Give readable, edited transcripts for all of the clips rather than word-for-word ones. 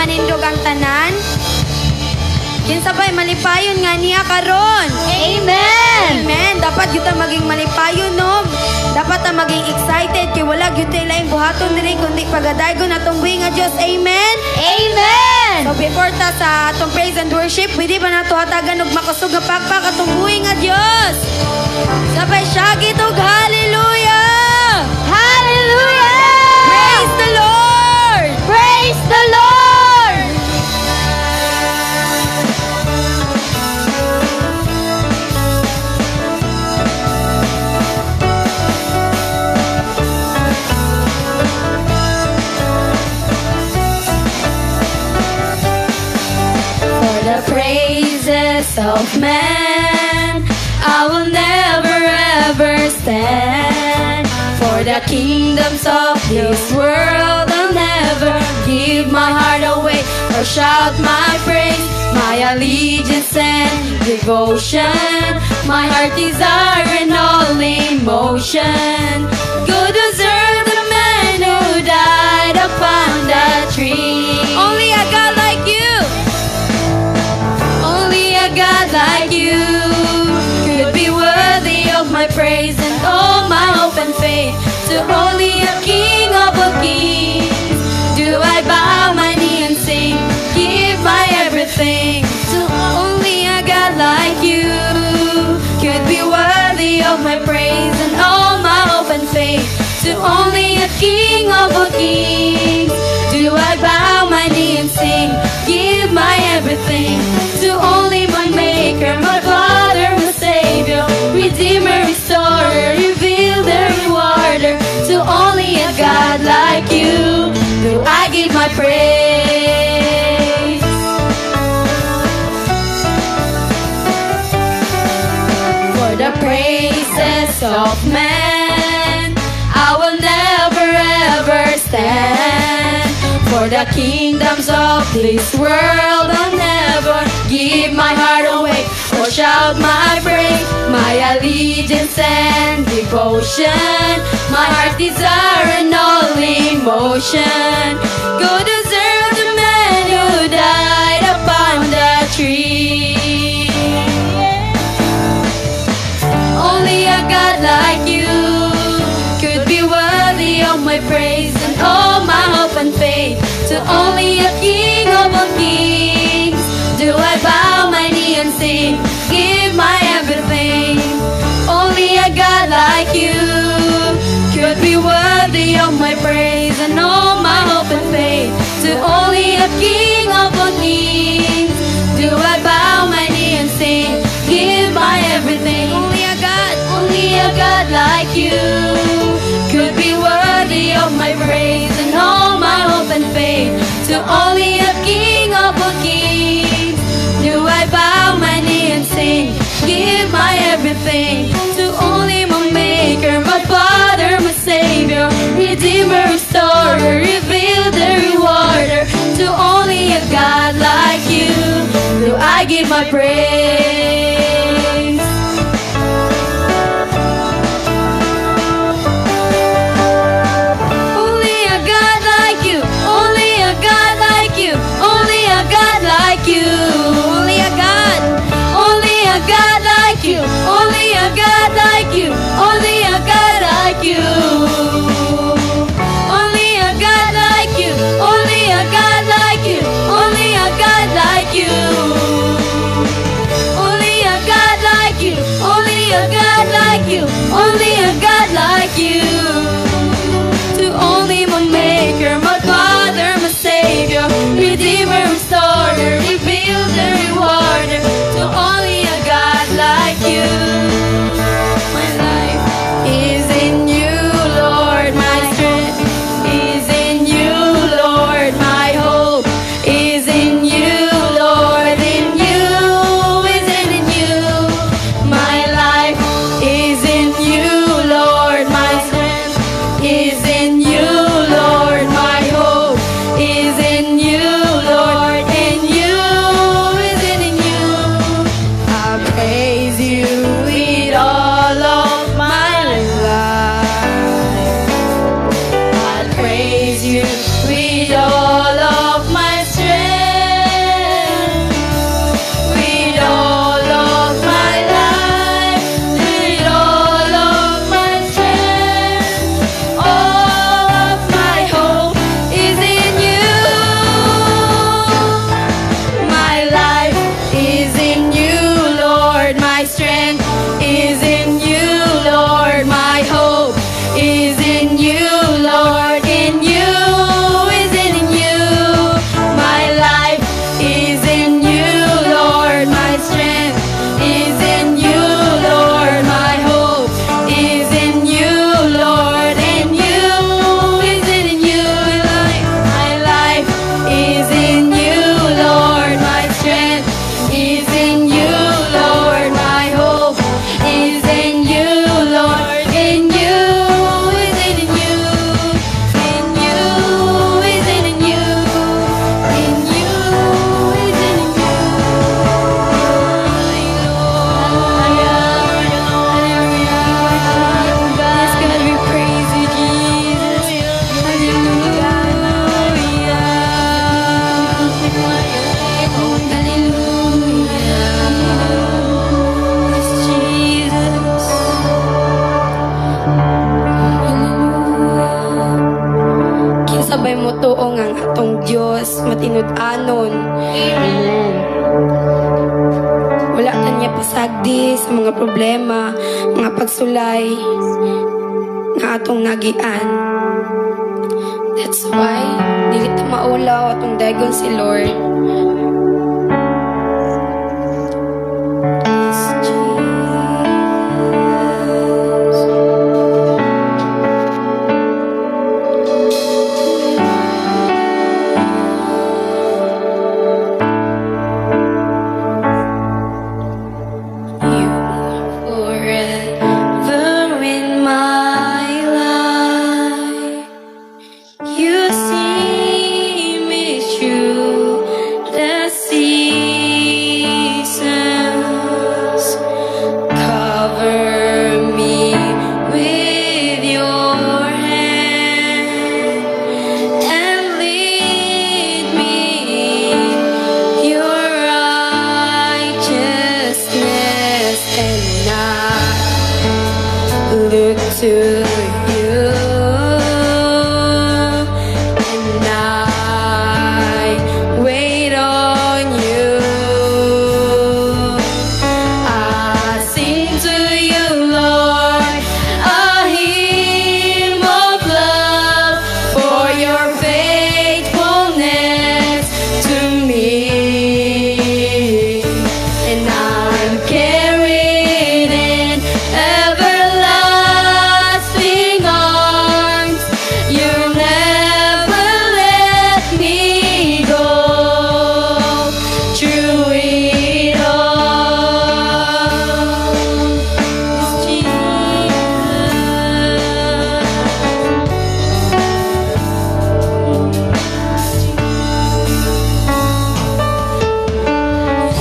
manindog ang tanan. Kinsabay malipayon nga niya karon. Amen! Amen. Dapat gyud ta maging malipayon no. Dapat ta maging excited kay wala gyud tay laing buhaton diri kundi pagadaygon atong buhi nga Dios. Amen. Amen! So before ta sa atong praise and worship, pwede ba nato hatagan og makusog nga pakpak atong buhi nga Dios? Sabay syagit og hallelujah! Hallelujah! Praise the Lord! Praise the Lord! For the praises of man, I will never ever stand. For the kingdoms of this world, I'll never give my heart away or shout my praise, my allegiance and devotion, my heart desire and all emotion. Good deserve the man who died upon the tree. Only a God like you. Only a God like you could be worthy of my praise and all my hope and faith. To only a King of all kings do I bow my knee and sing, give my everything. To only a God like you could be worthy of my praise and all my hope and faith. To only a King of all kings do I bow my knee and sing, give my everything. To only my Maker, my Father, my Savior, Redeemer, Restorer, Revealer, Rewarder. To only a God like you do I give my praise. For the praises of man, I will never ever stand. For the kingdoms of this world, I'll never give my heart away or shout my praise, my allegiance and devotion, my heart desire and all emotion. Go deserve the man who died upon the tree. Only a God like you could be worthy of my praise and all my hope and faith. To only a King of all kings do I bow my knee and sing, give my everything. Only a God like you could be worthy of my praise and all my hope and faith. To only a King of all kings do I bow my knee and sing, give my everything. Only a God like you could be worthy of my praise and all my hope and faith. To only a King of all kings do I bow my knee and sing, give my everything. To only my Maker, my Father, my Savior, Redeemer, Restorer, Revealer, Rewarder. To only a God like you do I give my praise. Only a God like you, only a God like you, only a God like you, only a God like you, only a God like you, only a God like you, only a God like you, only a God like you, only a God like you, only a God like you, only a God like you, only a God like you. To only my Maker, my Father, my Savior, Redeemer, Restorer, Revealer, Rewarder. To only a God like you. My life is in you, Lord. My strength is in you, Lord. My hope is in you, Lord. In you is in you. My life is in you, Lord. My strength matuo nga ang atong Dios matinud-anon. Wala ta niya pasagdi sa mga problema, mga pagsulay nga atong nagian. That's why dili ta maulaw atong dagon si Lord. Forever in my life, you see me through the seasons. Cover me with your hand and lead me in your righteousness, and I look to you, and I wait on you. I sing to you, Lord, a hymn of love for your faithfulness to me, and I'm carried in everlasting arms. You never let me go. Through it all, Jesus.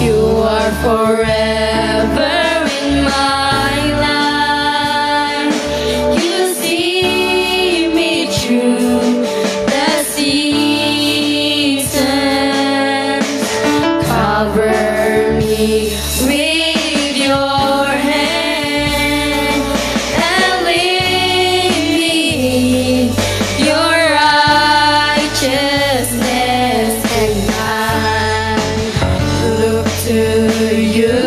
You are forever in my life. You see me through the seasons. Cover me with your hand and lead me in your righteousness, and I look to you.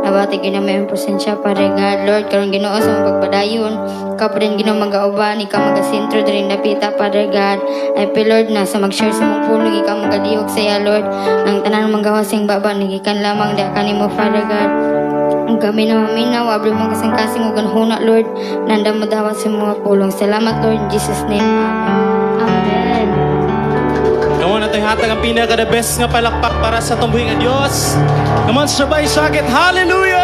Nabati ka na may presensya, Father God. Lord, karong Ginoo sa mong pagbadayon. Ikaw pa rin Ginoo mag-auban, ikaw mag-asintro din napita, Father God. I pray, Lord, na sa mag-share sa mong pulong, ikaw mag-adiog sa iya, Lord. Nang tanan mong gawasing baba, nagikan lamang da kanimo, Father God. Ang kami na maminaw, abri mong kasing-kasing o ganhuna, Lord. Nanda mo dawat sa mga pulong. Salamat, Lord, in Jesus' name. Amen. Come on, natin hatag ang pinaka-the best nga palakpak para sa tumbuhing ang Diyos. Come on, sabay sakit. Hallelujah!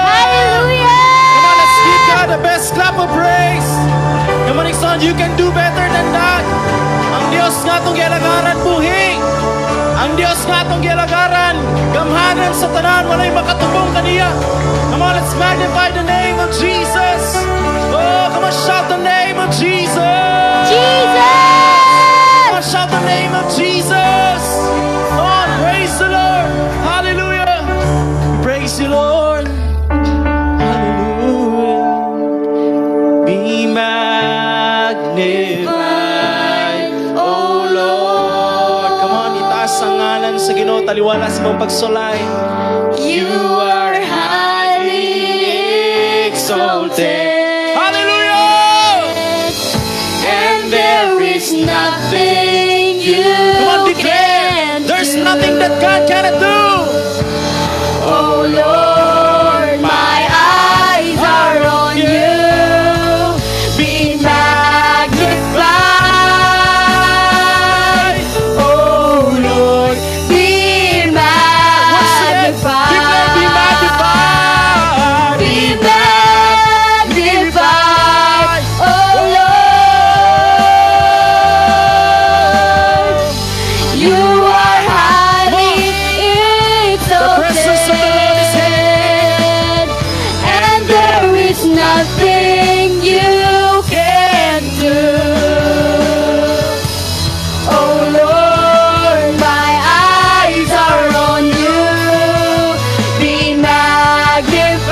Hallelujah! Come on, let's give God the best clap of praise. Come on, son, you can do better than that. Ang Diyos nga itong gialagaran buhing. Ang Diyos nga itong gialagaran. Gamhanan sa tanan, walay makatubong kaniya. Come on, let's magnify the name of Jesus. Oh, come on, shout the name of Jesus. Jesus! Come on, shout the name of Jesus. Come on, praise the Lord. Hallelujah. Praise you, Lord. Hallelujah. Be magnified, oh Lord. Come on, itaas ang ngalan sa Ginoo, taliwala sa mong pagsulay. You are highly exalted. Hallelujah! And there is nothing you Come on, declare. can There's do. nothing that God cannot do. Oh Lord, my eyes are on you. Be magnified. Oh Lord, be Once again, declare, be magnified. Be magnified, oh Lord. You are highly presence of the Lord is exalted, and there is nothing you can do. Oh Lord, my eyes are on you. Be magnified.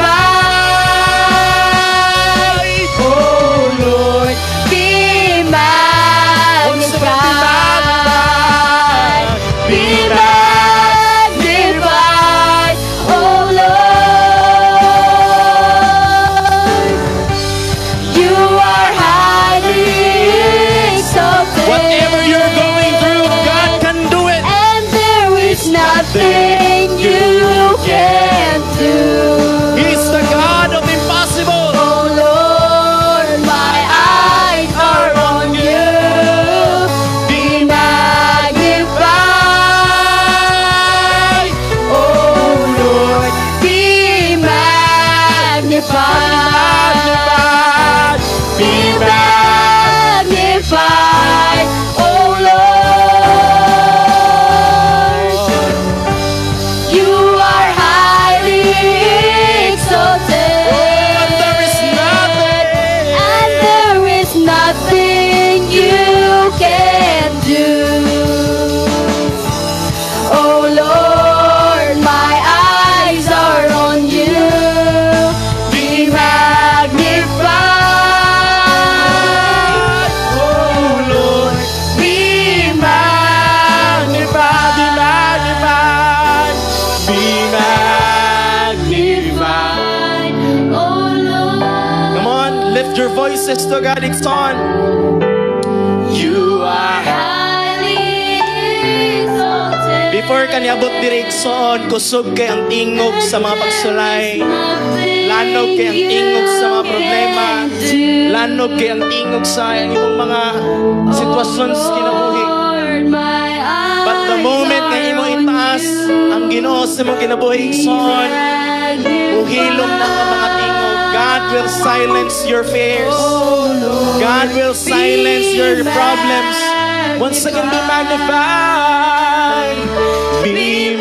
Oh Lord, be magnified. Be magnified. Oh Lord, you are highly exalted. Whatever you're going through, God can do it. And there is nothing you can do. He's the God of impossible. Oh Lord, my eyes are on you. Be magnified. Oh Lord, be magnified. Be magnified. Oh Lord, you are highly exalted. And there is nothing. And there is nothing you can do. Oh Lord, my eyes are on you. Be magnified. Oh Lord, be magnified. Be magnified. Oh Lord, Come on, lift your voices to God. It's on. You are. highly exalted. Before kaniabot direksyon, kusog kay ang tingog sa mga pagsulay. Lanog kay ang tingog sa mga problema. Lanog kay ang tingog sa imong mga sitwasyon sa kinabuhi. But the moment na imo itaas ang Ginoo sa imong kinabuhi, son, uhilom na ang mga tingog. God will silence your fears. God will silence your problems. Once again, be magnified. Be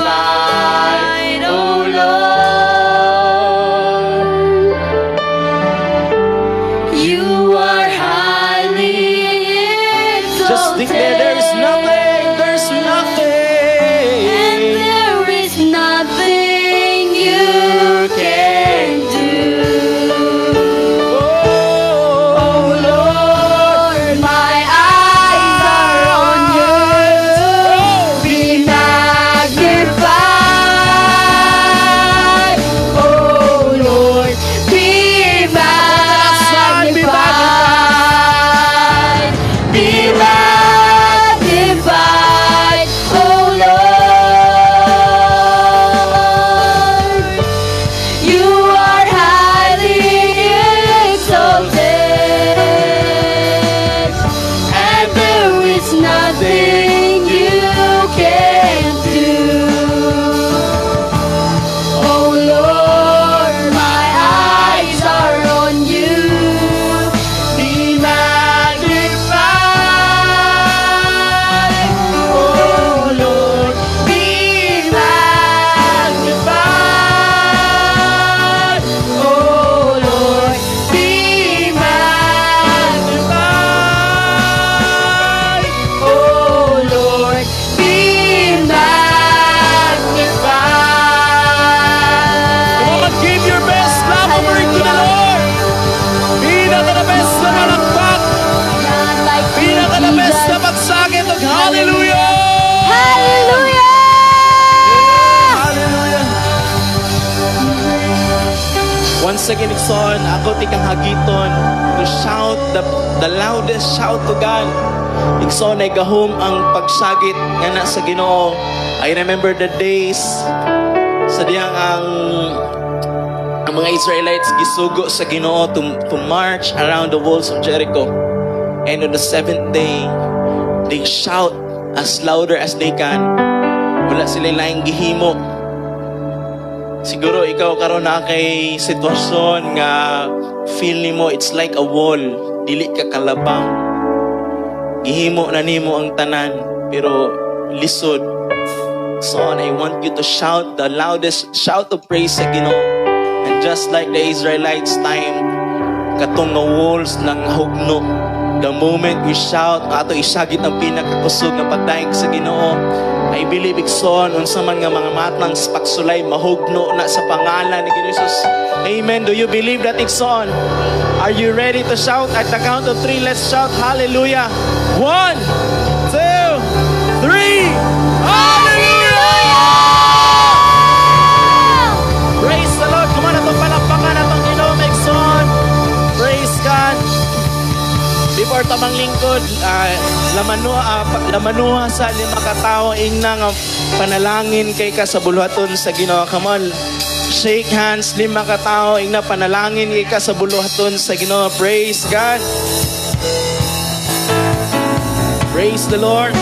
magnified, oh Lord. You are highly exalted. Just declare there is nothing, there's nothing. And there is nothing you can do. Oh Lord, my eyes are on you. Be magnified. Once again, Ikson, ako tikang hagiton to shout the loudest shout to God. Ikson ay gahom ang pagsagit nga na sa Ginoo. I remember the days sa diyang ang mga Israelites gisugo sa Ginoo to march around the walls of Jericho. And on the seventh day, they shout as louder as they can. Wala sila laing gihimo. Siguro ikaw karon na kay sitwasyon nga feel nimo it's like a wall, dili ka kalabang. Gihimo na nimo ang tanan pero lisod. Son, I want you to shout the loudest shout of praise sa Ginoo. And just like the Israelites time, katong nga walls ng hugno. The moment we shout, ato isagit ang pinakakusog na pagdaig sa Ginoo. I believe Ikson, unsa man nga mga matang pagsulay mahugno na sa pangalan ni Jesus. Amen. Do you believe that, Ikson? Are you ready to shout? At the count of 3, let's shout hallelujah. 1, 2, 3. Hallelujah! Praise the Lord. Kumana itong palakpakan atong Ginoo, Ikson. Praise God. Before tamang lingkod, lamanuha sa 5 katao ingna nga panalangin kay ka sa buluhaton sa Ginoo. Come on, shake hands, 5 katao ingna panalangin kay ka sa buluhaton sa Ginoo. Praise God. Praise the Lord.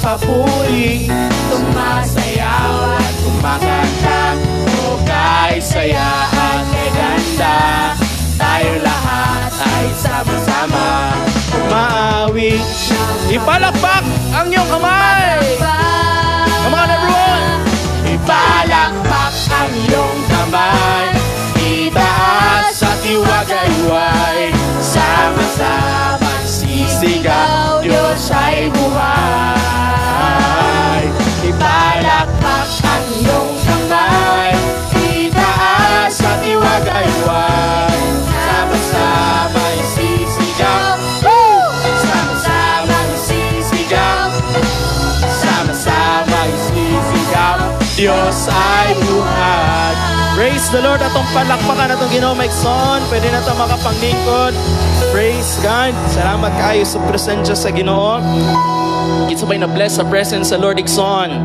Papuri, tumasayaw at kumakanta. O saya at kay ganda, tayo lahat ay sama-sama umaawi. Ipalakpak ang iyong kamay. Come on everyone. Ipalakpak ang iyong kamay. Itaas at iwagayway. Sama-sama sisigaw, Diyos ay buhay. Ipalakpak ang iyong kamay, itaas at iwagayway. Sama-sama isisigaw, sama-sama isisigaw, sama-sama isisigaw, Diyos ay buhay. Praise the Lord. Atong palakpakan atong Ginoo, Ikson. Pwede na ito makapanglingkod. Praise God. Salamat kayo sa presensya sa Ginoo. It's by na bless sa presence sa Lord, Ikson.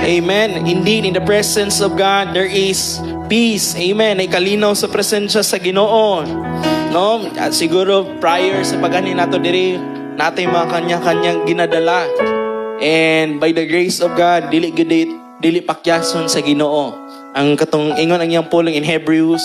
Amen. Indeed, in the presence of God, there is peace. Amen. Ay kalinaw sa presensya sa Ginoo. No? At siguro, prior sa pagani nato diri, natin mga kanya-kanyang ginadala. And by the grace of God, dili pakyason sa Ginoo. Ang katong ingon ang iyang pulong in Hebrews,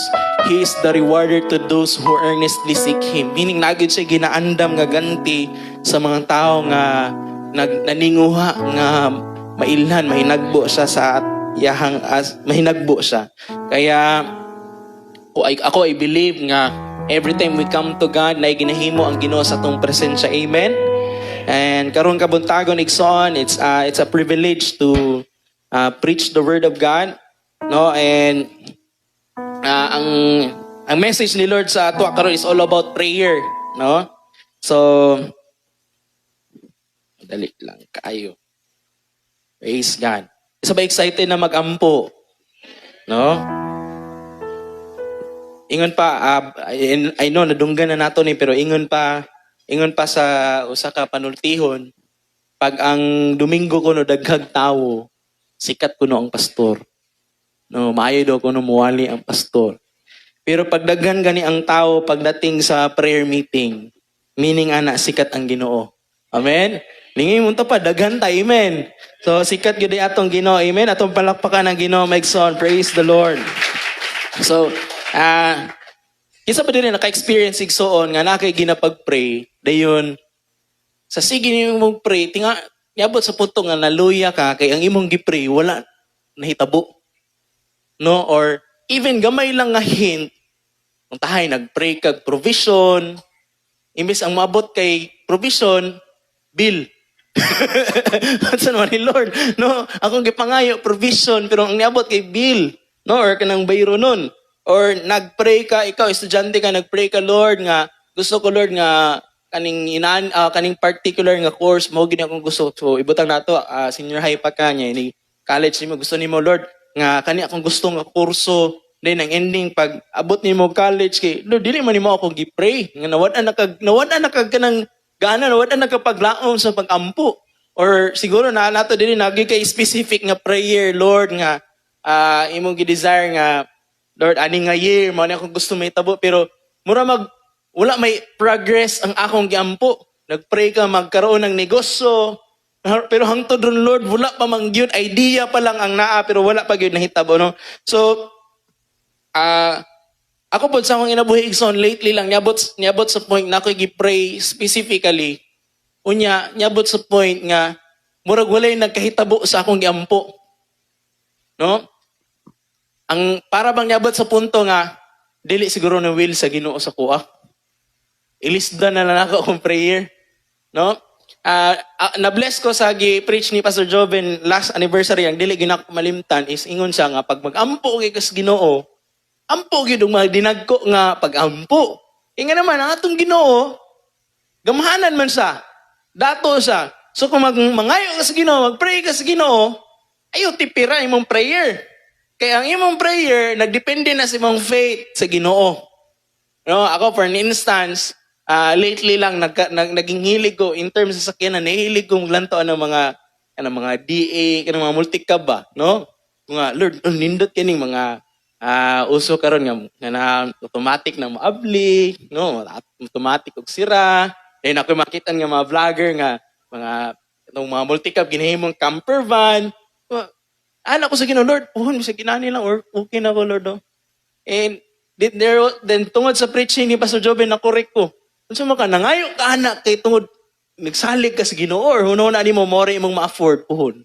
He is the rewarder to those who earnestly seek Him. Meaning, nagid siya ginaandam nga ganti sa mga tao nga naninguha nga mailhan, mahinagbo siya sa iyahang mahinagbo siya. Kaya ako I believe nga every time we come to God, na ginahimo ang Ginoo sa atong presensya. Amen. And karon kabuntagon, Ikson, it's a privilege to preach the word of God. No, and ang message ni Lord sa ato karon is all about prayer, no? So dali lang kayo. Praise God. Isa ba excited na magampo? No? Ingon pa, I know nadunggan na nato ni pero ingon pa sa usa ka panultihon, pag ang Domingo kuno daghag tawo, sikat kuno ang pastor. No, maayo daw kuno muwali ang pastor. Pero pag daghan gani ang tao pagdating sa prayer meeting, meaning ana sikat ang Ginoo. Amen. Lingi mo pa daghan ta, amen. So sikat gyud atong Ginoo, amen. Atong palakpakan ang Ginoo, Ikson. Praise the Lord. So, isa pa din naka-experience igsoon nga na kay ginapag-pray, dayon sa sige nimo pray, tinga niabot sa punto nga naluya ka kay ang imong gi-pray wala nahitabo. No, or even gamay lang nga hint, kung tahay nag-pray kag provision, imbes ang maabot kay provision, bill. Unsa naman ni Lord? No, akong gipangayo provision pero ang niabot kay bill, no, or kanang bayro nun. Or nagpray ka, ikaw estudyante ka, nagpray ka Lord nga gusto ko Lord nga kaning particular nga course mo gid akong gusto. So ibutang nato senior high pa ka niya ni college nimo gusto nimo Lord nga kani akong gusto nga kurso. Then ang ending pag abot nimo college kay Lord dili man nimo ako gi-pray nga nawad na kag kanang gana nawad na kapaglaom sa pagampo. Or siguro na nato dili nagi kay specific nga prayer Lord nga imong gi-desire nga Lord ani nga year mo ni akong gusto mahitabo pero mura wala may progress ang akong giampo. Nagpray ka magkaroon ng negosyo. Pero hangtod ron Lord, wala pa man gyud idea pa lang ang naa pero wala pa gyud nahitabo no. So ako po sa akong inabuhi igsoon lately lang niabot sa point na ako gi-pray specifically. Unya niabot sa point nga murag walay nagkahitabo sa akong giampo. No? Ang para bang niabot sa punto nga dili siguro na will sa Ginoo sa kuha. Ilisda na lang ako akong prayer. No? Na-bless ko sa gi-preach ni Pastor Joven last anniversary, ang dili ginak malimtan is ingon siya nga pag mag-ampo kay kas Ginoo, ampo gyud mga dinagko nga pag-ampo. Inga naman ang atong Ginoo, gamhanan man sa dato sa. So kung mangayo ka sa Ginoo, mag-pray ka sa Ginoo, ayo tipira imong prayer. Kaya ang imong prayer nagdepende na sa imong faith sa Ginoo. No, ako for an instance, lately lang naging hilig ko in terms sa sakyanan, nahilig kong lantoan ng mga DA, kanang mga multicab ba, no? Mga Lord, nindot kining mga uso karon nga na automatic na maabli, no? Automatic og sira. Then ako makita nga mga vlogger nga itong mga multicab ginahimong camper van. Ala ko sa Ginoo, Lord, sa ginani lang or okay na ko Lord. Oh. And then tungod sa preaching ni Pastor Joven na correct ko. Unsa man ka nangayo ka anak kay tungod nagsalig ka sa Ginoo or hunona nimo more imong ma-afford puhon.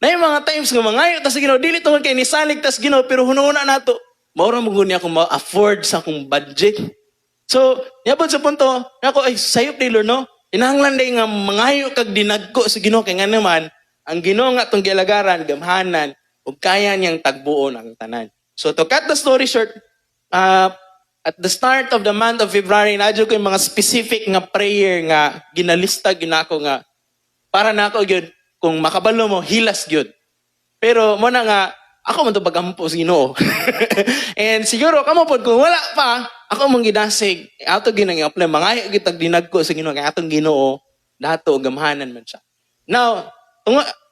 Na yung mga times nga mangayo ta sa Ginoo dili tungod kay nisalig ta sa Ginoo pero hunona nato maura mo guni ako ma-afford sa akong budget. So, yabot sa punto, ako ay sayop day Lord no. Inahanglan day nga mangayo kag dinagko sa Ginoo kay nga naman ang Ginoo nga tong gilagaran gamhanan ug kaya niyang tagbuon ang tanan. So to cut the story short, at the start of the month of February, nadyo ko yung mga specific nga prayer nga ginalista ginako nga para nako gyud kung makabalo mo hilas gyud. Pero mo na nga ako man to pagampo sa Ginoo. And siguro kamo pod kung wala pa ako mong gidasig ato ginang apply mangayo gitag dinagko sa Ginoo kay atong Ginoo dato gamhanan man siya. Now,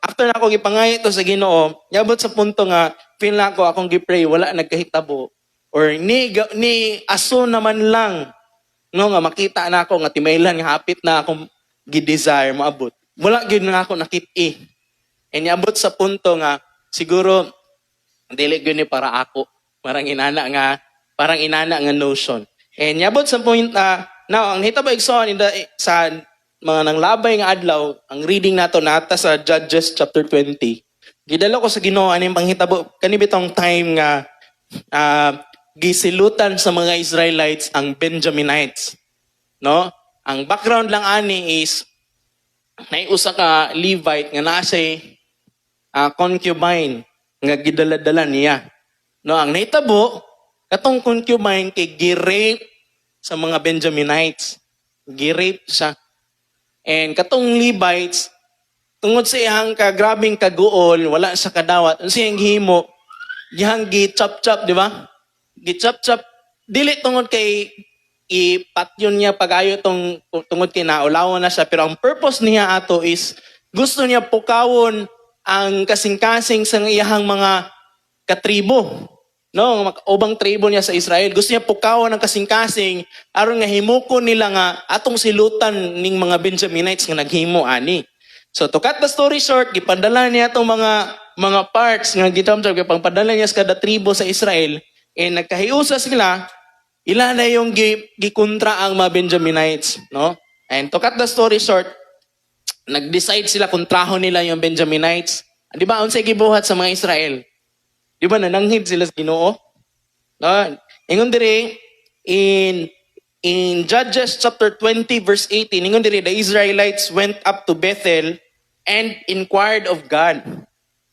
after na ako gipangayo to sa Ginoo, yabot sa punto nga feel na ako akong gipray wala nagkahitabo. Or ni aso naman lang no nga makita na ako nga timaylan nga hapit na akong gi-desire maabot. Wala gyud na ako nakit-i. And niabot sa punto nga siguro dili gyud ni para ako. Parang inana nga notion. And niabot sa point now ang hitabo igsoon sa mga nanglabay nga adlaw, ang reading nato nata sa Judges chapter 20. Gidala ko sa Ginoo aning panghitabo kani bitong time nga gisilutan sa mga Israelites ang Benjaminites. No? Ang background lang ani is may usa ka Levite nga naa say concubine nga gidala-dala niya. No, ang nahitabo katong concubine kay gi-rape sa mga Benjaminites. Gi-rape siya. And katong Levites tungod sa iyang grabing kaguol, wala sa kadawat. Unsa iyang gihimo? Gihang gi-chop-chop, di ba? Gi-chop-chop, dili tungod kay ipatyon niya pag-ayo tungod kay naulawan na siya. Pero ang purpose niya ato is gusto niya pukawon ang kasing-kasing sa iyang mga katribo. No, ubang tribo niya sa Israel. Gusto niya pukawon ang kasing-kasing aron nga himukon nila nga atong silutan ning mga Benjaminites nga naghimo ani. So to cut the story short, gipadala niya itong mga parts nga gitamtag pangpadala niya sa kada tribo sa Israel. Nagkahiusa sila, ila na yung gikontra ang mga Benjaminites, no? And to cut the story short, nag-decide sila kontrahon nila yung Benjaminites. Di ba, unsay gibuhat sa mga Israel? Di ba, nananghid sila sa Ginoo? No? Ingon dire, in Judges chapter 20 verse 18, ingon diri, the Israelites went up to Bethel and inquired of God.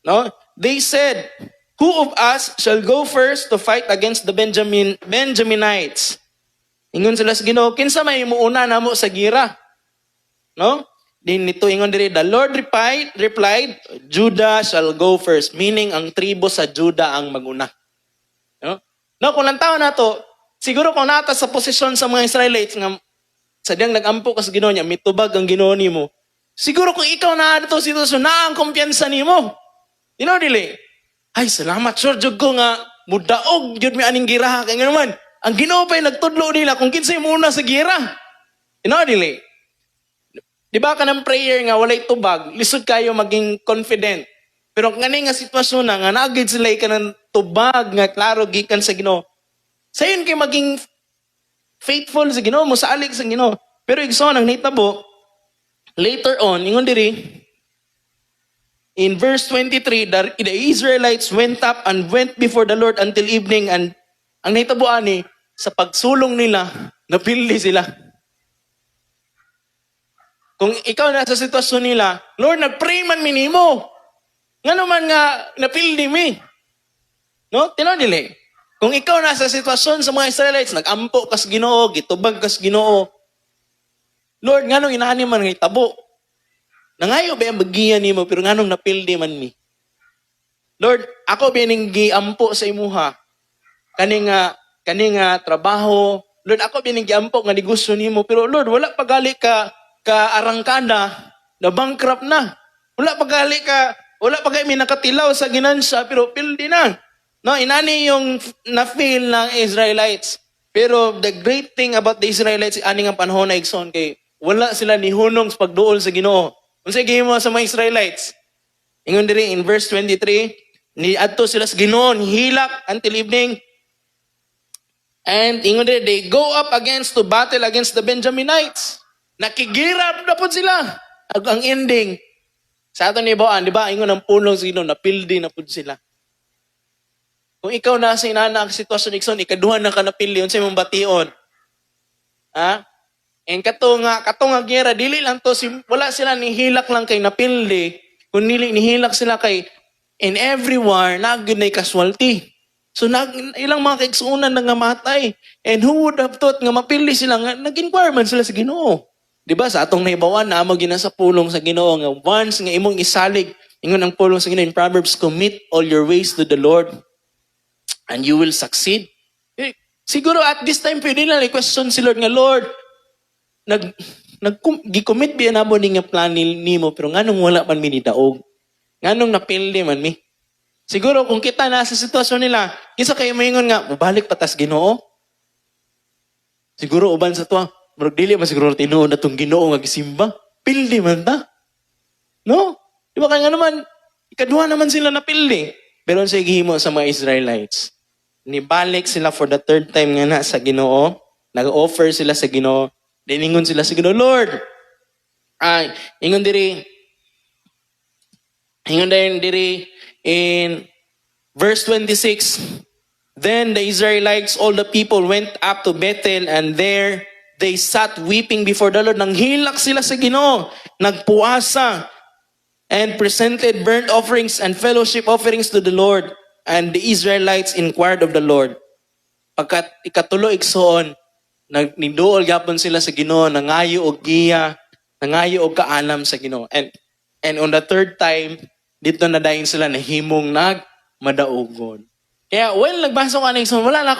No? They said, "Who of us shall go first to fight against the Benjaminites?" Ingon sila sa Ginoo, kinsa may muuna namo sa gira? No? Din nito ingon diri, the Lord replied, "Judah shall go first," meaning ang tribo sa Judah ang maguna. No? No, kung lang tao na to, siguro kung nata sa posisyon sa mga Israelites nga sadyang nag-ampo ka sa Ginoo niya, mitubag ang Ginoo nimo. Siguro kung ikaw na dito sitwasyon na ang kumpiyansa nimo. You know, dili. Ay, salamat sure jud ko nga mudaog jud mi aning gira kay naman. Ang Ginoo pa'y nagtudlo nila kung kinsay muna sa gira. You know, dili. Di ba ka ng prayer nga walay tubag, lisod kayo maging confident. Pero ngani nga sitwasyon na nga naagid sila ka ng tubag nga klaro gikan sa Ginoo. Sayon kay maging faithful sa Ginoo mo, saalig sa Ginoo. Pero igsoon ang nahitabo, later on, ingon diri, in verse 23, the Israelites went up and went before the Lord until evening, and ang nahitabo ani, sa pagsulong nila, napili sila. Kung ikaw na sa sitwasyon nila, Lord, nag-pray man minimo. Nga naman nga, napili mi. No? Tinadili. Kung ikaw na sa sitwasyon sa mga Israelites, nag-ampo kas Ginoo, gitubag kas Ginoo, Lord, nga nung inaani man nga itabo. Nangayo ba yung bagiyan nimo, pero nga nung napildi man mi. Lord, ako ba yung giampo sa imuha? Kani nga trabaho. Lord, ako ba yung giampo nga negosyo nimo, pero Lord, wala pagali ka arangkada, na bankrupt na. Wala pagali mi nakatilaw sa ginansya, pero pildi na. No, inani yung na-feel ng Israelites. Pero the great thing about the Israelites, ani nga panahon na igsoon kay wala sila nihunong sa pagduol sa Ginoo. Unsa gihimo sa mga Israelites? Ingon diri in verse 23, ni adto sila sa Ginoo, hilak until evening. And ingon diri, they go up to battle against the Benjaminites. Nakigirap na po sila. Ang ending, sa ato ni Boan, di ba, ingon ang pulong sa Ginoo, napildi na po sila. Kung ikaw na sa inana ang sitwasyon ikson, ikaduhan na ka napildi, unsay mong bation. Ha? And katong nga gera, dili lang to, wala sila nihilak lang kay napildi, kung nihilak sila kay, in every war, nagud na casualty. So, ilang mga kaigsuunan na nga matay. And who would have thought nga mapildi sila, nga nag-inquire man sila sa Ginoo. Diba sa atong naibawan na amo gina sa pulong sa Ginoo nga once nga imong isalig ingon ang pulong sa Ginoo in Proverbs, commit all your ways to the Lord and you will succeed. Siguro at this time pwede lang i-question si Lord nga, Lord, gi-commit biya namo ni nga plan nimo pero nganong wala man mi ni daog. Nganong napildi man mi. Siguro kung kita na sa sitwasyon nila, kinsa kayo moingon nga mubalik patas Ginoo? Siguro uban sa tuwa, murag dili man siguro tinuod na tong Ginoo nga gisimba. Pildi man ta. No? Di ba kaya nga naman, ikaduha naman sila na pildi. Pero sa gihimo sa mga Israelites, nibalik sila for the third time nga na sa Ginoo, nag-offer sila sa Ginoo, diningon sila sa Ginoo, Lord, ingon diri in verse 26, then the Israelites, all the people went up to Bethel, and there they sat weeping before the Lord. Nanghilak sila sa Ginoo, nagpuasa, and presented burnt offerings and fellowship offerings to the Lord. And the Israelites inquired of the Lord. Pagkat ikatulo igsoon, nagniduol gyapon sila sa Ginoo, nangayo og giya, nangayo og kaalam sa Ginoo. And on the third time, dito na dayon sila nahimong madaogon. Kaya nagbasa ko aning wala na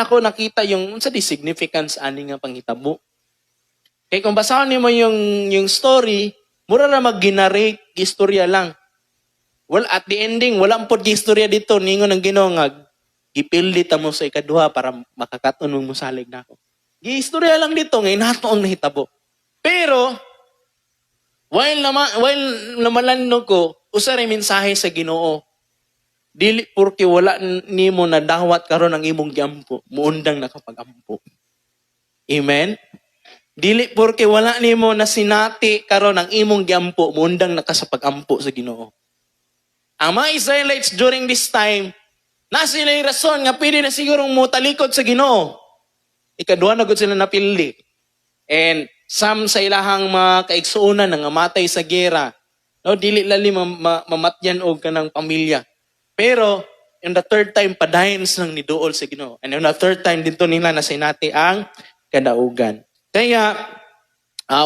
ako nakita yung unsa di significance ani nga panghitabo. Kaya kung basahon nimo yung story, mura na mag-generate istorya lang. Well, at the ending, wala po istorya dito ningon ang Ginoo nga gipildi ta mo sa ikaduha para makakaton mo salig nako. Gi-istorya lang dito ngay nato ang nahitabo. Pero while namalannog ko, usa ray mensahe sa Ginoo. Dili porke wala nimo na dawat karon ang imong giampo, muundang nakapag-ampo. Amen. Dili porke wala nimo na sinati karon ang imong giampo, muundang nakasapag-ampo sa Ginoo. Ang mga Israelites during this time, nasa sila yung rason nga pwede na sigurong mo talikod sa Ginoo. ikaduha na gud sila napili. And some sa ilahang mga kaigsuonan nga matay sa gera. No, dili lali mamatyan og kanang pamilya. Pero in the third time padayon sang niduol sa Ginoo. And in the third time dito nila nasinati ang kadaugan. Kaya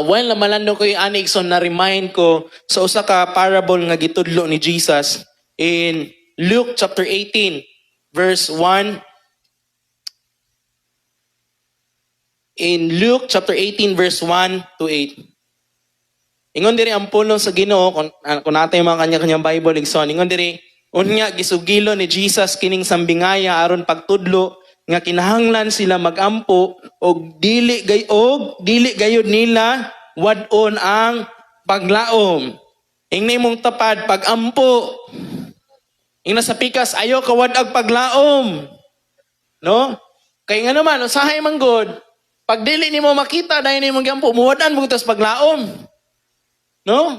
while namalando ko yung Anigson, na-remind ko sa usa ka parable nga gitudlo ni Jesus in Luke chapter 18 verse 1. In Luke chapter 18 verse 1 to 8. Ingon diri ang pulong sa Ginoo kung natay mga kanya-kanyang Bible igsoon. Ingon diri unya gisugilo ni Jesus kining sambingaya aron pagtudlo nga kinahanglan sila magampo og dili gayud nila wadon ang paglaom. Ingni mong tapad pagampo. Ingna sa pikas ayo ka wadag paglaom. No? Kay nga naman usahay man god pag dili nimo makita dahil nimo giampo muwadan mo tas paglaom. No?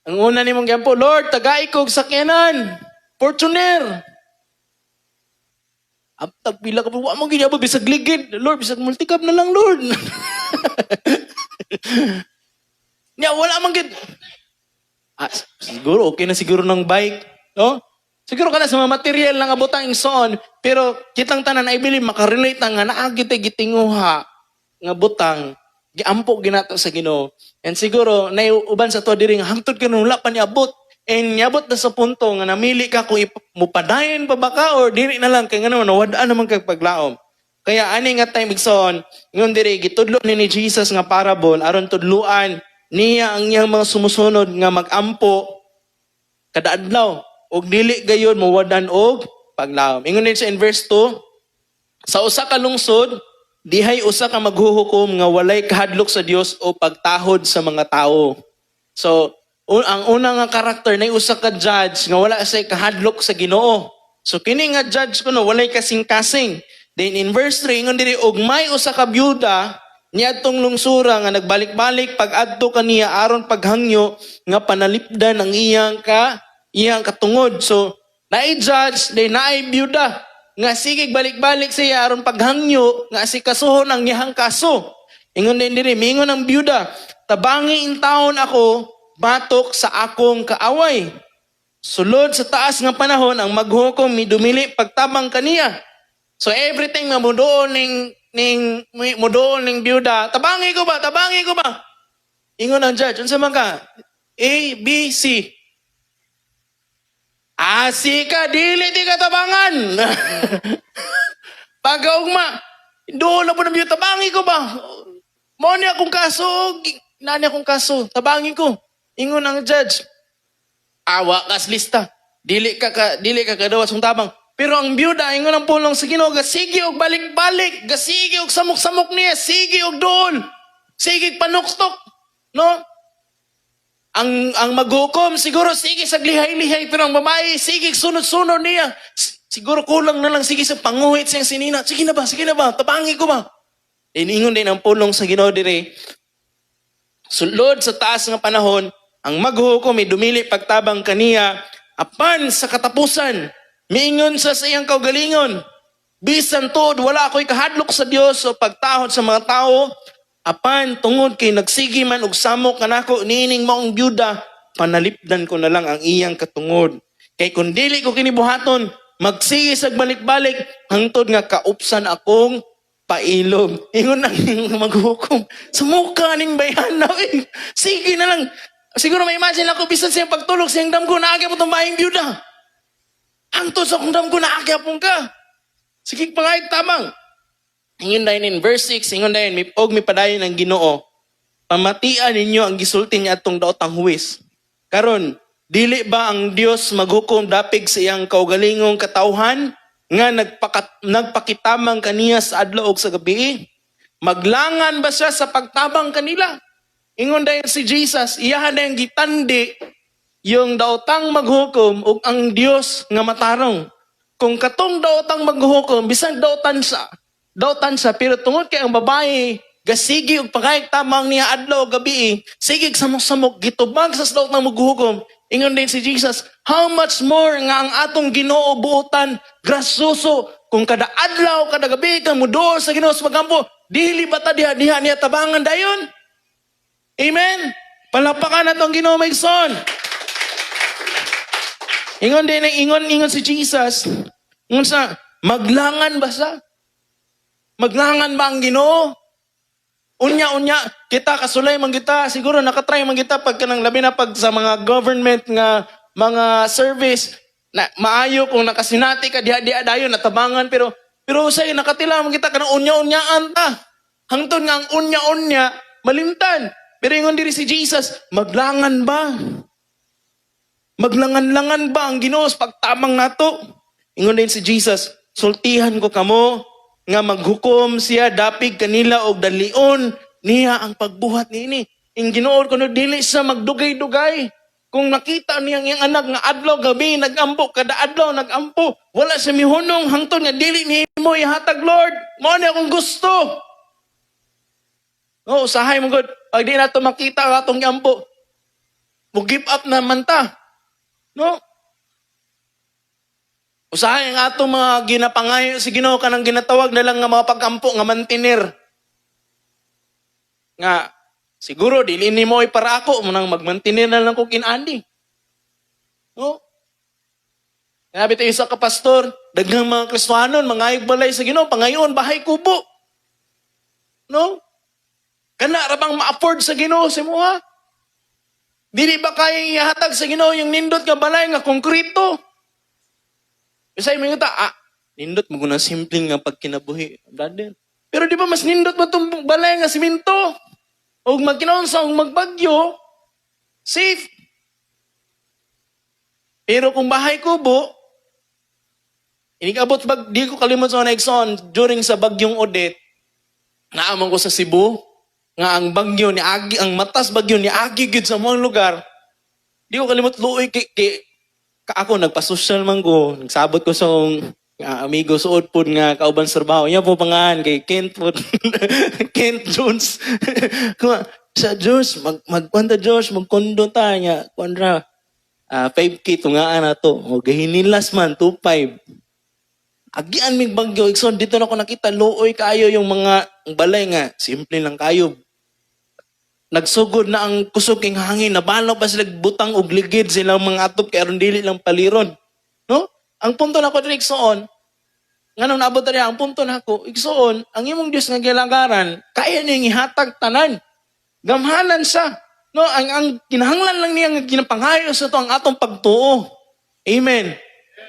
Ang una nimong giampo, Lord, tagay ko og sakyanan. Fortuner. Abtag pila ka wa mo ginaba bisag ligid. Lord, bisag multicab na lang, Lord. Nya wala man gid. Siguro okay na siguro ng bike, no? Siguro kana sa mga material lang abotang ingsoon, pero kitang tanan I believe makarelate nga naagit gitinguha nga butang giampo ginato sa Ginoo. And siguro nay uban sa to diri nga hangtod ka wala pa niabot. And niabot na sa punto nga namili ka kung mupadayon pa ba ka or diri na lang kay ngano nawadaan naman kag paglaom. Kaya ani nga time igsoon, ngon diri gitudlo ni Jesus nga parable aron tudluan niya ang iyang mga sumusunod nga magampo kada adlaw og dili gayon mawadan og paglaom. Ingon din sa in verse 2, sa usa ka lungsod dihay usa ka maghuhukom nga walay kahadlok sa Dios o pagtahod sa mga tao. So ang una nga karakter na usa ka judge nga wala say kahadlok sa Ginoo. So kini nga judge kuno walay kasing-kasing. Then in verse 3 ingon diri og may usa ka byuda niadtong lungsura nga nagbalik-balik pag-adto kaniya aron paghangyo nga panalipdan ang iyang katungod. So naay judge then naay byuda nga sige balik-balik siya aron paghangyo nga asikasuhon ang iyang kaso. Ingon din diri mingon ang byuda, tabangi in taon ako batok sa akong kaaway. Sulod sa taas nga panahon ang maghukom midumili pagtabang kaniya. So everything nga mudoon ning byuda, tabangi ko ba? Ingon ang judge, unsa man ka? A, B, C. C ka, dili di ka tabangan. Pag-augma, doon na po ng byuda, tabangi ko ba? Mo ni akong kaso, nani akong kaso, tabangi ko. Ingon ang judge, awa kas lista. Dili ka kadawas ng tabang. Pero ang byuda, ingon ang pulong sa Ginoo, gasigi og balik-balik, gasigi og samok-samok niya, sige og doon, sige panuktok, no? Ang maghukom, siguro sige sa lihay-lihay, pero ang babae, sige sunod-sunod niya. Siguro kulang na lang, sige sa panguhit siyang sinina. Sige na ba, tabangi ko ba? Ingon din ang pulong sa Ginoo dire. Sulod sa taas nga panahon, ang maghukom dumili pagtabang kaniya, apan sa katapusan, miingon sa iyang kaugalingon, bisan tod wala ako'y kahadlok sa Dios o pagtahod sa mga tao, apan tungod kay nagsigi man og samok kanako nining maong byuda, panalipdan ko na lang ang iyang katungod. Kay kung dili ko kinibuhaton, magsigi sa balik-balik, hangtod nga kaupsan akong pailog. Ingon ang maghukom, sumuka ning bayana, sige na lang. Siguro may imagine ako, bisan siyang pagtulog, siyang damgo, naagya mo itong bahing byuda. Hangtod sa kong damgo, naagya pong ka. Sige pangayag tamang. Ingon dahil in verse 6, ingon dahil, og mi padayon ng Ginoo, pamatian ninyo ang gisulti niya atong daotang huwis. Karon, dili ba ang Dios maghukom dapig sa iyang kaugalingong katawhan, nga nagpakitamang kaniya sa adlaw og sa gabi? Maglangan ba siya sa pagtabang kanila? Ingon dahil si Jesus, iyahan na yung gitandi yung daotang maghukom ug ang Dios nga matarong. Kung katong daotang maghukom, bisang daotan siya, pero tungod kay ang babae, gasigi og pagayag tamang niya adlaw o gabi, sige samok-samok, gitubag sa daotang maghukom. Ingon din si Jesus, how much more nga ang atong Ginoo buotan, grasyoso, kung kada adlaw, kada gabi, ka mudo sa Ginoo sa pagampo, dili ba ta diha niya tabangan dayon? Amen? Palapakan na itong Ginoo maigsoon. Ingon din, ingon si Jesus. Ingon sa, maglangan ba sa? Maglangan ba ang Ginoo? Unya, kita kasulay man kita, siguro nakatry man kita pag kanang labi na pag sa mga government nga mga service na maayo kung nakasinati ka diha dayon natabangan pero say nakatila man kita kanang unya-unyaan ta. Hangtod nga ang unya-unya malimtan. Pero ingon diri si Jesus, maglangan ba? Maglangan-langan ba ang Ginoo sa pagtabang nato? Ingon din si Jesus, sultihan ko kamo nga maghukom siya dapig kanila og dalion niya ang pagbuhat niini. Ing Ginoo kuno dili sa magdugay-dugay. Kung nakita niya ang anak nga adlaw gabi nagampo kada adlaw nagampo, wala sa mihunong hangtod nga dili nimo ihatag Lord. Mao ni akong gusto. No, usahay mo gud. Pag di nato makita ang atong yampo, mo give up naman ta. No? Usahay ang atong mga ginapangayo si Ginoo kanang ginatawag na lang nga mga pagampo nga mantinir. Nga siguro dili nimo para ako munang magmantinir na lang ko kinandi. No? Nabi tayo sa kapastor, daghang mga Kristiyanon mangayog balay sa Ginoo, pangayon bahay kubo. No? Kana ra bang ma-afford sa Ginoo si mo ha? Dili ba kaya ihatag sa Ginoo yung nindot nga balay nga konkreto? Kasi may ngata, nindot mo na simpleng nga pagkinabuhi, brother. Pero di ba mas nindot mo itong balay nga siminto? O magkinaon sa magbagyo, safe. Pero kung bahay kubo, inikabot di ko kalimot sa Nexon during sa bagyong Odette, naaman ko sa Cebu, nga ang bagyo ni Agi, ang matas bagyo ni Agi gid sa mga lugar. Di ko kalimot luoy ako nagpa-social man ko, nagsabot ko sa amigo suod pod nga kauban sa trabaho. Iya po pangalan kay Kent pod. Kent Jones. Kuma sa Jones magkwanta Josh magkondo ta nya kontra 5K tungaan na to. O gahinilas man 2.5. Agian mig bagyo igsoon dito na ko nakita luoy kayo yung mga balay nga simple lang kayo. Nagsugod na ang kusog king hangin, nabalaw pa sila butang og ligid silang mga atop kay aron dili lang paliron. No? Ang punto na ko diri igsoon, nganong naabot diri ang punto na ko, igsoon, ang imong Dios nga gilagaran, kaya niyang ihatag tanan. Gamhanan siya. No, ang kinahanglan lang niya nga ginapangayo sa to ang atong pagtuo. Amen.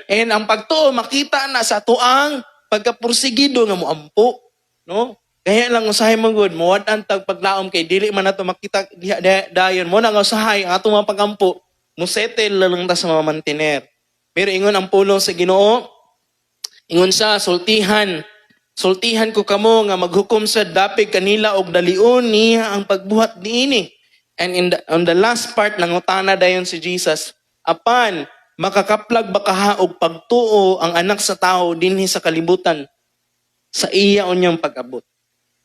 And ang pagtuo makita na sa tuang pagkapursigido nga moampo, no? Kaya lang usahay mo good, muwad-an tag paglaom kay dili man nato makita dayon mo nang usahay ang atong mga pagampo, mo settle lang ta sa mga mantiner. Pero ingon ang pulong sa Ginoo, ingon sa sultihan ko kamo nga maghukom sa dapig kanila og dalion niya ang pagbuhat niini. And on the last part ng utana dayon si Jesus, apan makakaplag ba kaha og pagtuo ang anak sa tao dinhi sa kalibutan sa iya unyang pag-abot.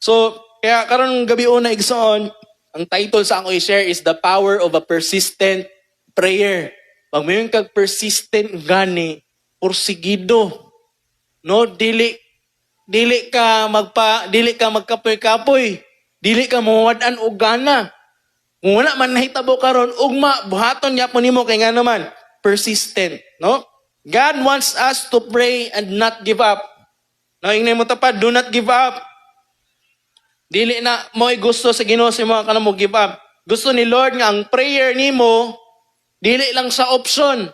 So, kaya karon gabi una igsoon, ang title sa ako i-share is The Power of a Persistent Prayer. Pag mayon kag persistent gani, porsigido. No, dili ka magkapoy-kapoy. Dili ka mawad-an og gana. Kung wala man nahitabo karon, ugma buhaton niya po nimo kay nga naman persistent, no? God wants us to pray and not give up. No, ingay mo tapad, do not give up. Dili na mo'y gusto sa Ginoo sa mga kanang mo give up. Gusto ni Lord nga ang prayer nimo dili lang sa option.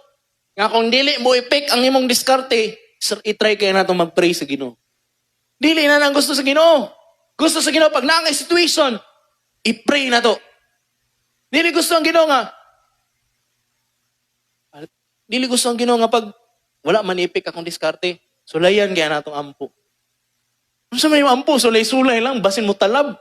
Nga kung dili mo i-pick ang imong diskarte, i-try kaya nato mag-pray sa Ginoo. Dili na nang gusto sa Ginoo. Gusto sa Ginoo pag naangay situation, i-pray na to. Dili gusto ang Ginoo nga pag wala man i-pick akong diskarte, sulayan kaya natong ampo. Ano sa may ampo, sulay-sulay lang, basin mo talab.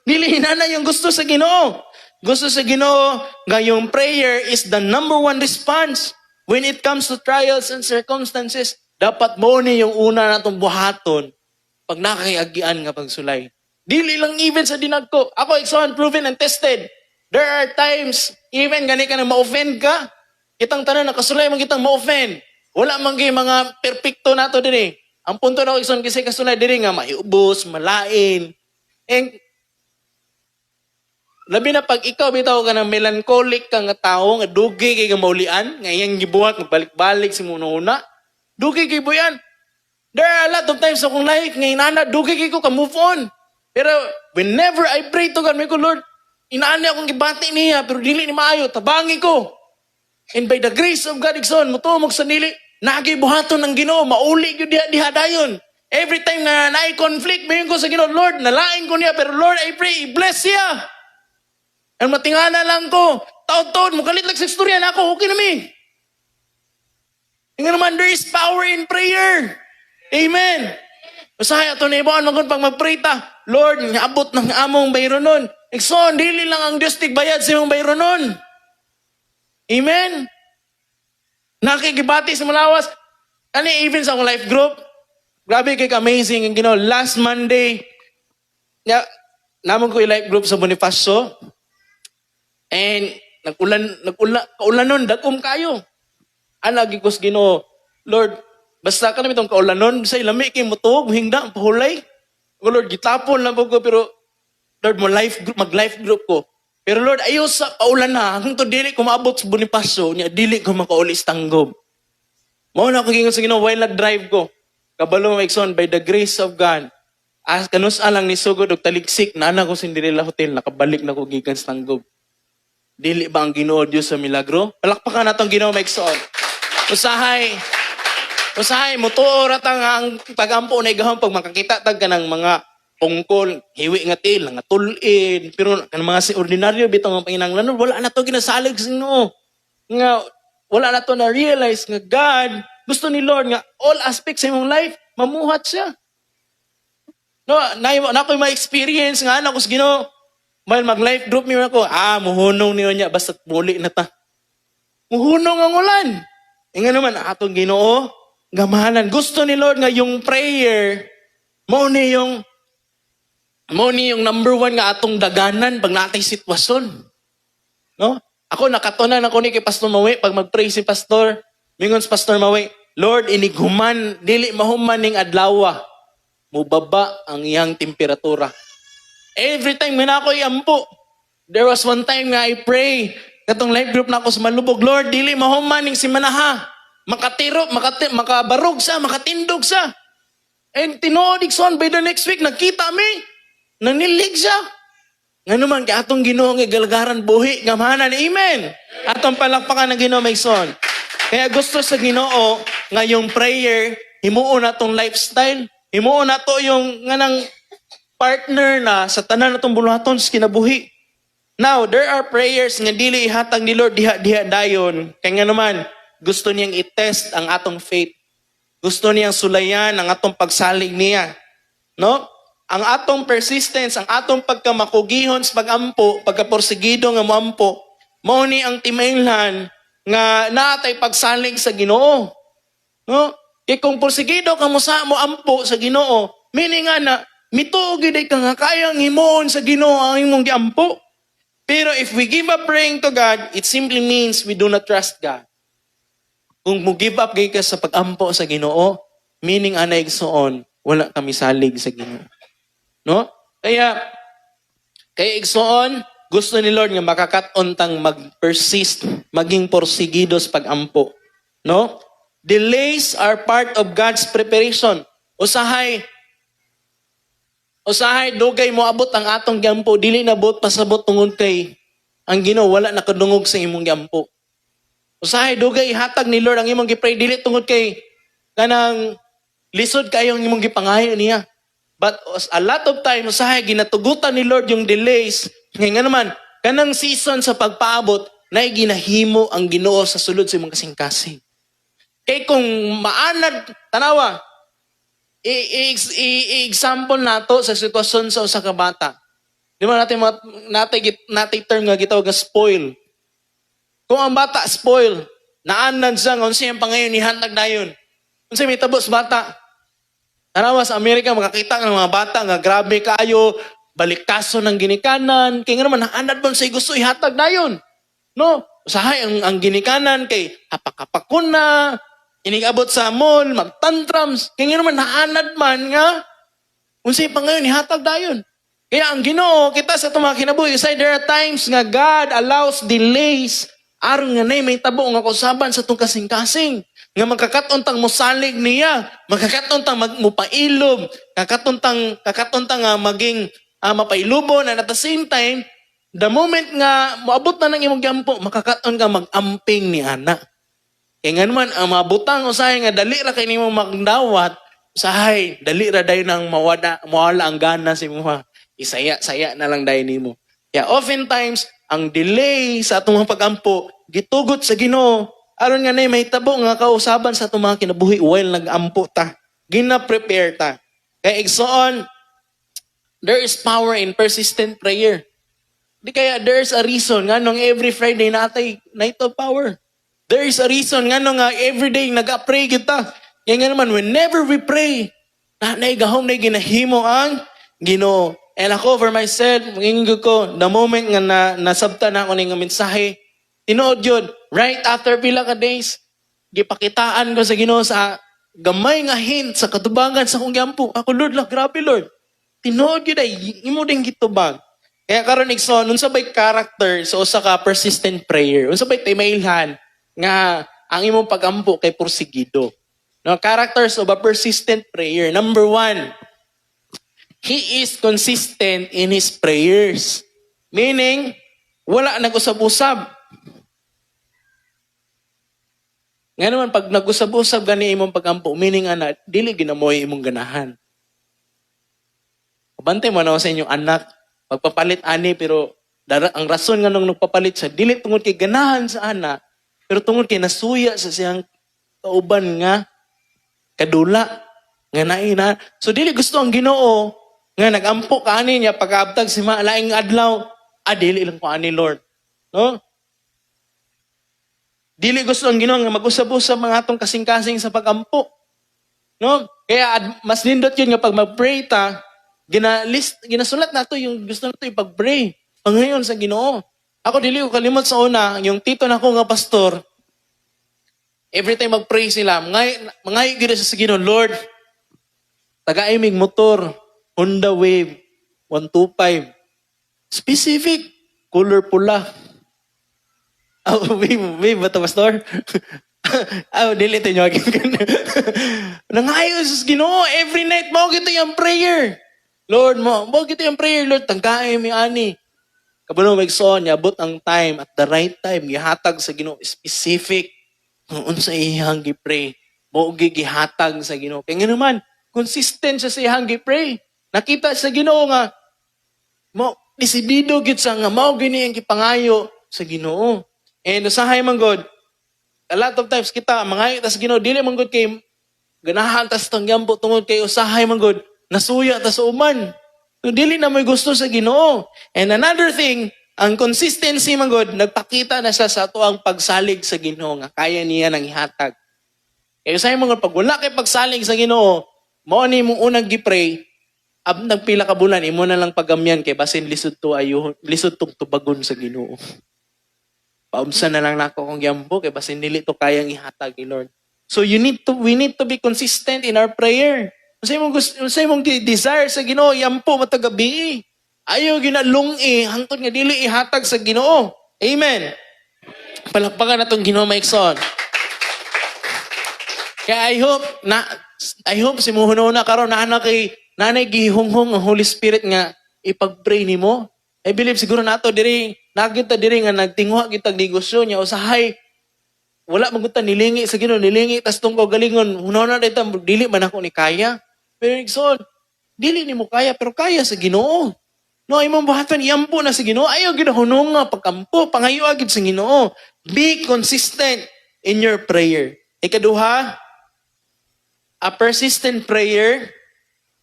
Dili na yung gusto sa Ginoo. Gusto sa Ginoo nga yung prayer is the number one response when it comes to trials and circumstances. Dapat mo ni yung una natong buhaton pag nakakiagian nga pagsulay. Dili lang even sa dinagko. Ako, exon, proven and tested. There are times, even gani ka na ma-offend ka, kitang tanan nakasulay man kitang ma-offend. Wala man kay mga perpekto nato diri. Ang punto na igsoon kasi kasulay diri nga maiubos, malain. And labi na pag ikaw bitaw ka ng melancholic ka nga tao, nga dugi kay maulian, nga iyang gibuhat, magbalik-balik si muna. Dugi kay buyan. There are a lot of times sa akong life, nga inana, dugi kay ko ka-move on. Pero whenever I pray to God, may ko, Lord, inaani akong gibati niya, pero dili ni maayo, tabangi ko. And by the grace of God, igsoon, mutumog sa nili, nagibuhaton ng Ginoo, mauli yun diha dayon. Every time na na-conflict, mayon ko sa Ginoo, Lord, nalain ko niya, pero Lord, I pray, i-bless siya. Ang matingana lang ko, taon-taon, mukalit lang sa istorya na ako, okay na mi. Nga naman, there is power in prayer. Amen. Masaya ito na ibaan magkon pag mag-pray ta, Lord, abot ng among bayro nun. Ikson, dili lang ang Diyos tigbayad sa imong bayro nun. Amen. Nakikibati sa malawas. Ano even sa akong life group? Grabe kay amazing. Ang ginawa, last Monday, naman ko yung life group sa Bonifacio. And kaulan nun, dagom kayo. Lagi ko sa Ginoo, Lord, basta ka namin itong kaulan nun, sa ilami kay mutog, hingda, pahulay. Lord, gitapon lang po ko, pero Lord, mag-life group ko. Pero Lord, ayaw sa kaulan na, hanggang to dili ko maabot sa Bonifacio, niya dili ko makaulis tanggob. Mauna ako gingon sa Ginoo, while nag-drive ko, kabalo maikson, by the grace of God, kanus alang ni sugod og taligsik, nana ko Cinderella Hotel, nakabalik na ko gikan sa tanggob. Dili ba ang Ginoo Dios sa milagro? Palakpakan natong Ginoo maigsoon. Usahay, mutuo ratang ang pagampo na igahon pag makakita tag kanang mga pungkol, hiwi nga til, nga tulin, pero kan mga si ordinaryo bitong ang panginahanglan, wala na to ginasalig sa Ginoo. Nga wala na to na realize nga God gusto ni Lord nga all aspects sa imong life mamuhat siya. No, na ko ma-experience nga ana ko sa Ginoo. While mag-life group mi ako, muhunong niya basta muli na ta. Muhunong ang ulan. Nga naman atong Ginoo, gamahanan. Gusto ni Lord nga yung prayer mo ni yung number one nga atong daganan pag natay sitwasyon. No? Ako nakatunan ako ni kay Pastor Mawi pag mag-pray si Pastor, mingon si Pastor Mawi, Lord, inighuman, dili mahuman ning adlaw. Mubaba ang iyang temperatura. Every time nga ako iampo, there was one time nga I pray, katong life group na ako sa Malubog, Lord, dili mahuman ning simanaha. Makabarog sa, makatindog sa. And tinuod igsoon by the next week, nakita mi, nanilig siya. Nga naman, kaya atong Ginoo nga galagaran buhi, gamahanan, amen. Atong palakpakan ng Ginoo maigsoon. Kaya gusto sa Ginoo nga yung prayer, himuon na tong lifestyle, himuon na to yung nga nang partner na sa tanan natong buluhaton sa kinabuhi. Now, there are prayers nga dili ihatag ni Lord diha dayon. Kaya nga naman, gusto niyang i-test ang atong faith. Gusto niyang sulayan ang atong pagsalig niya. No? Ang atong persistence, ang atong pagkamakugihon sa pagampo, pagkaporsigido nga moampo, mao ni ang timailhan nga natay pagsalig sa Ginoo. No? Kaya kung porsigido ka mo ampo sa Ginoo, meaning nga na mituog gid ka nga kayang himuon sa Ginoo ang imong giampo. Pero if we give up praying to God, it simply means we do not trust God. Kung mo give up gid ka sa pagampo sa Ginoo, meaning anay igsoon, wala kami salig sa Ginoo. No? Kaya igsoon, gusto ni Lord nga makakat-on tang mag-persist, maging porsigido sa pagampo. No? Delays are part of God's preparation. Usahay dugay mo abot ang atong giampo, dili na bot pasabot tungod kay ang Ginoo wala nakadungog sa imong giampo. Usahay dugay hatag ni Lord ang imong gipray, dili tungod kay kanang lisod kayo ang imong gipangayo niya. But a lot of times usahay ginatugutan ni Lord yung delays. Nga naman kanang season sa pagpaabot na ginahimo ang Ginoo sa sulod sa imong kasing-kasing. Kay kung maanad tanawa, i-example nato sa sitwasyon sa usa ka bata. Di ba natay term nga gitawag nga spoil. Kung ang bata spoil, naanad siya nga unsay ang pangayon ni hantag dayon. Unsay may tabos bata? Tanawa sa Amerika makakita ng mga bata nga grabe kayo, balikaso ng ginikanan, kay nga naman naanad mo sa gusto ihatag dayon. No? Usahay ang ginikanan kay hapak-hapakon na, inigabot sa mall, magtantrums, kaya naman naanad man nga, unsay pa ngayon, ihatag dayon. Kaya ang Ginoo kita sa itong mga kinabuhi, say there are times nga God allows delays, aron nga nay may tabo nga kausaban sa itong kasing-kasing, nga magkakatuntang musalig niya, magkakatuntang mupailob, kakatuntang maging mapailubon, and at the same time, the moment nga moabot na ng imong giampo, makakaton ka mag-amping ni ana. Kaya nga naman, ang mga butang usahay nga dali ra kay nimo magdawat, usahay, dali ra dayon nang mawala ang gana sa imong isaya-saya na lang dayon nimo. Kaya oftentimes, ang delay sa atong mga pag-ampo, gitugot sa Ginoo, aron nga nay mahitabo nga kausaban sa atong mga kinabuhi while nag-ampo ta. Gina-prepare ta. Kaya igsoon, there is power in persistent prayer. Di kaya there's a reason nga nung every Friday natay night of power. There is a reason nga nung everyday nag-pray kita. Kaya nga naman, whenever we pray, gahom na ginahimo ang Ginoo. And ako for myself, magingin ko, the moment nga nasabta na ako ng mensahe, tinuod yun, right after pila ka days, gipakitaan ko sa Ginoo sa gamay nga hint sa katubangan sa kong giampo. Ako, Lord, grabe Lord. Tinuod yun ay, imo din gitubag. Kaya karon igsoon, unsa bay character sa usa ka persistent prayer? Unsa bay timailhan nga ang imong pagampo kay porsigido? No, characters of a persistent prayer. Number 1, he is consistent in his prayers. Meaning, wala nag-usab-usab. Nga naman, pag nag-usab-usab gani imong pagampo, meaning ana, dili ginamoy imong ganahan. Bantay mo na sa inyong anak, pagpapalit ani, pero ang rason nga nung nagpapalit siya, dili tungod kay ganahan sa ana, pero tungod kay nasuya sa siyang kauban nga kadula nga naina. So dili gusto ang Ginoo nga nagampo ka ani niya pag-abtag si laing adlaw, dili lang ko ani Lord. No? Dili gusto ang Ginoo nga mag-usab-usab mga atong kasing-kasing sa pagampo. No? Kaya mas nindot yun nga pag mag-pray ta, ginasulat nato yung gusto nato ipag-pray. Ngayon sa Ginoo. Ako dili ko kalimot sa una, yung tito na ko nga pastor, every time mag-pray sila, mangay gid sa Ginoo, Lord, taga-imig motor, Honda Wave 125. Specific, color pula. Wave ba ito, pastor? Dili ito nyo. Nangayo sa Ginoo, every night mo gito yung prayer. Lord mo gito yung prayer, Lord, tangkain mi ani. Kabalo magson niya, but ang time, at the right time, gihatag sa Ginoo, specific, kung unsa iyang gipray, mo gihatag sa Ginoo. Kaya nga naman, consistent siya sa iyang gipray. Nakita sa Ginoo nga, mo, disidido gid sa nga, mao gini ang gipangayo sa Ginoo. And usahay man God, a lot of times kita, mangayo ta sa Ginoo, dili man God kay, ganahan ta sa tangyampo tungod kay usahay man God, nasuya ta sa uman. So, dili na may gusto sa Ginoo. And another thing, ang consistency man God, nagpakita na siya sa ato ang pagsalig sa Ginoo nga kaya niya nang ihatag. Kaya sa mga pag wala kay pagsalig sa Ginoo, mao ni mong unang gipray, nagpila ka bulan, imo na lang pagamyan kay basin lisod tong tubagon sa Ginoo. Paumsa na lang nako kung gyambo kay basin dili to kayang ihatag ni Lord. So we need to be consistent in our prayer. Unsay mong desire sa Ginoo, yampo matagabi. Ayaw ginalungi hangtod nga dili ihatag sa Ginoo. Amen. Palakpakan natong Ginoo maikson. Kaya I hope si muhunona karon na kay nanay gihunghong ang Holy Spirit nga ipag-pray nimo. I believe siguro nato diri nakita diri nga nagtingwa kitag negosyo niya usahay wala magutan nilingi sa Ginoo, nilingi tas tungko galingon hunona dita dili man ako ni kaya. Pero igsoon, dili nimo kaya pero kaya sa Ginoo. No, imong buhaton iyampo na sa Ginoo. Ayaw ginahunong nga pagkampo, pangayo agid sa Ginoo. Be consistent in your prayer. Ikaduha, a persistent prayer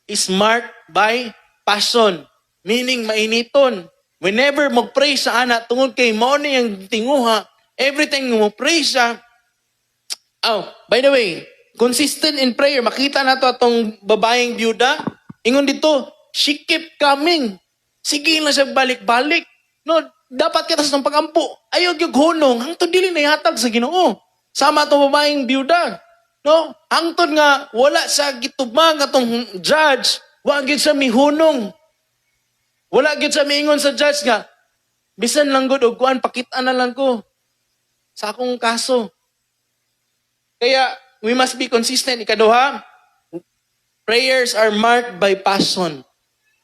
is marked by passion. Meaning mainiton. Whenever mag-pray sa ana tungod kay mao ni ang tinguha, every time mo pray siya. By the way, consistent in prayer. Makita na to atong babaeng byuda. Ingon dito, she kept coming. Sige lang siya balik-balik. No, dapat kita sa pagampo. Ayaw yung hunong. Hangtod dili na ihatag sa Ginoo. Sama atong babaeng byuda. No? Hangtod nga wala sa gitubang atong judge, wa gyud sa mihunong. Wala gyud sa miingon sa judge nga bisan lang gud og kuan pakita na lang ko sa akong kaso. Kaya we must be consistent. Ikaduha, prayers are marked by passion.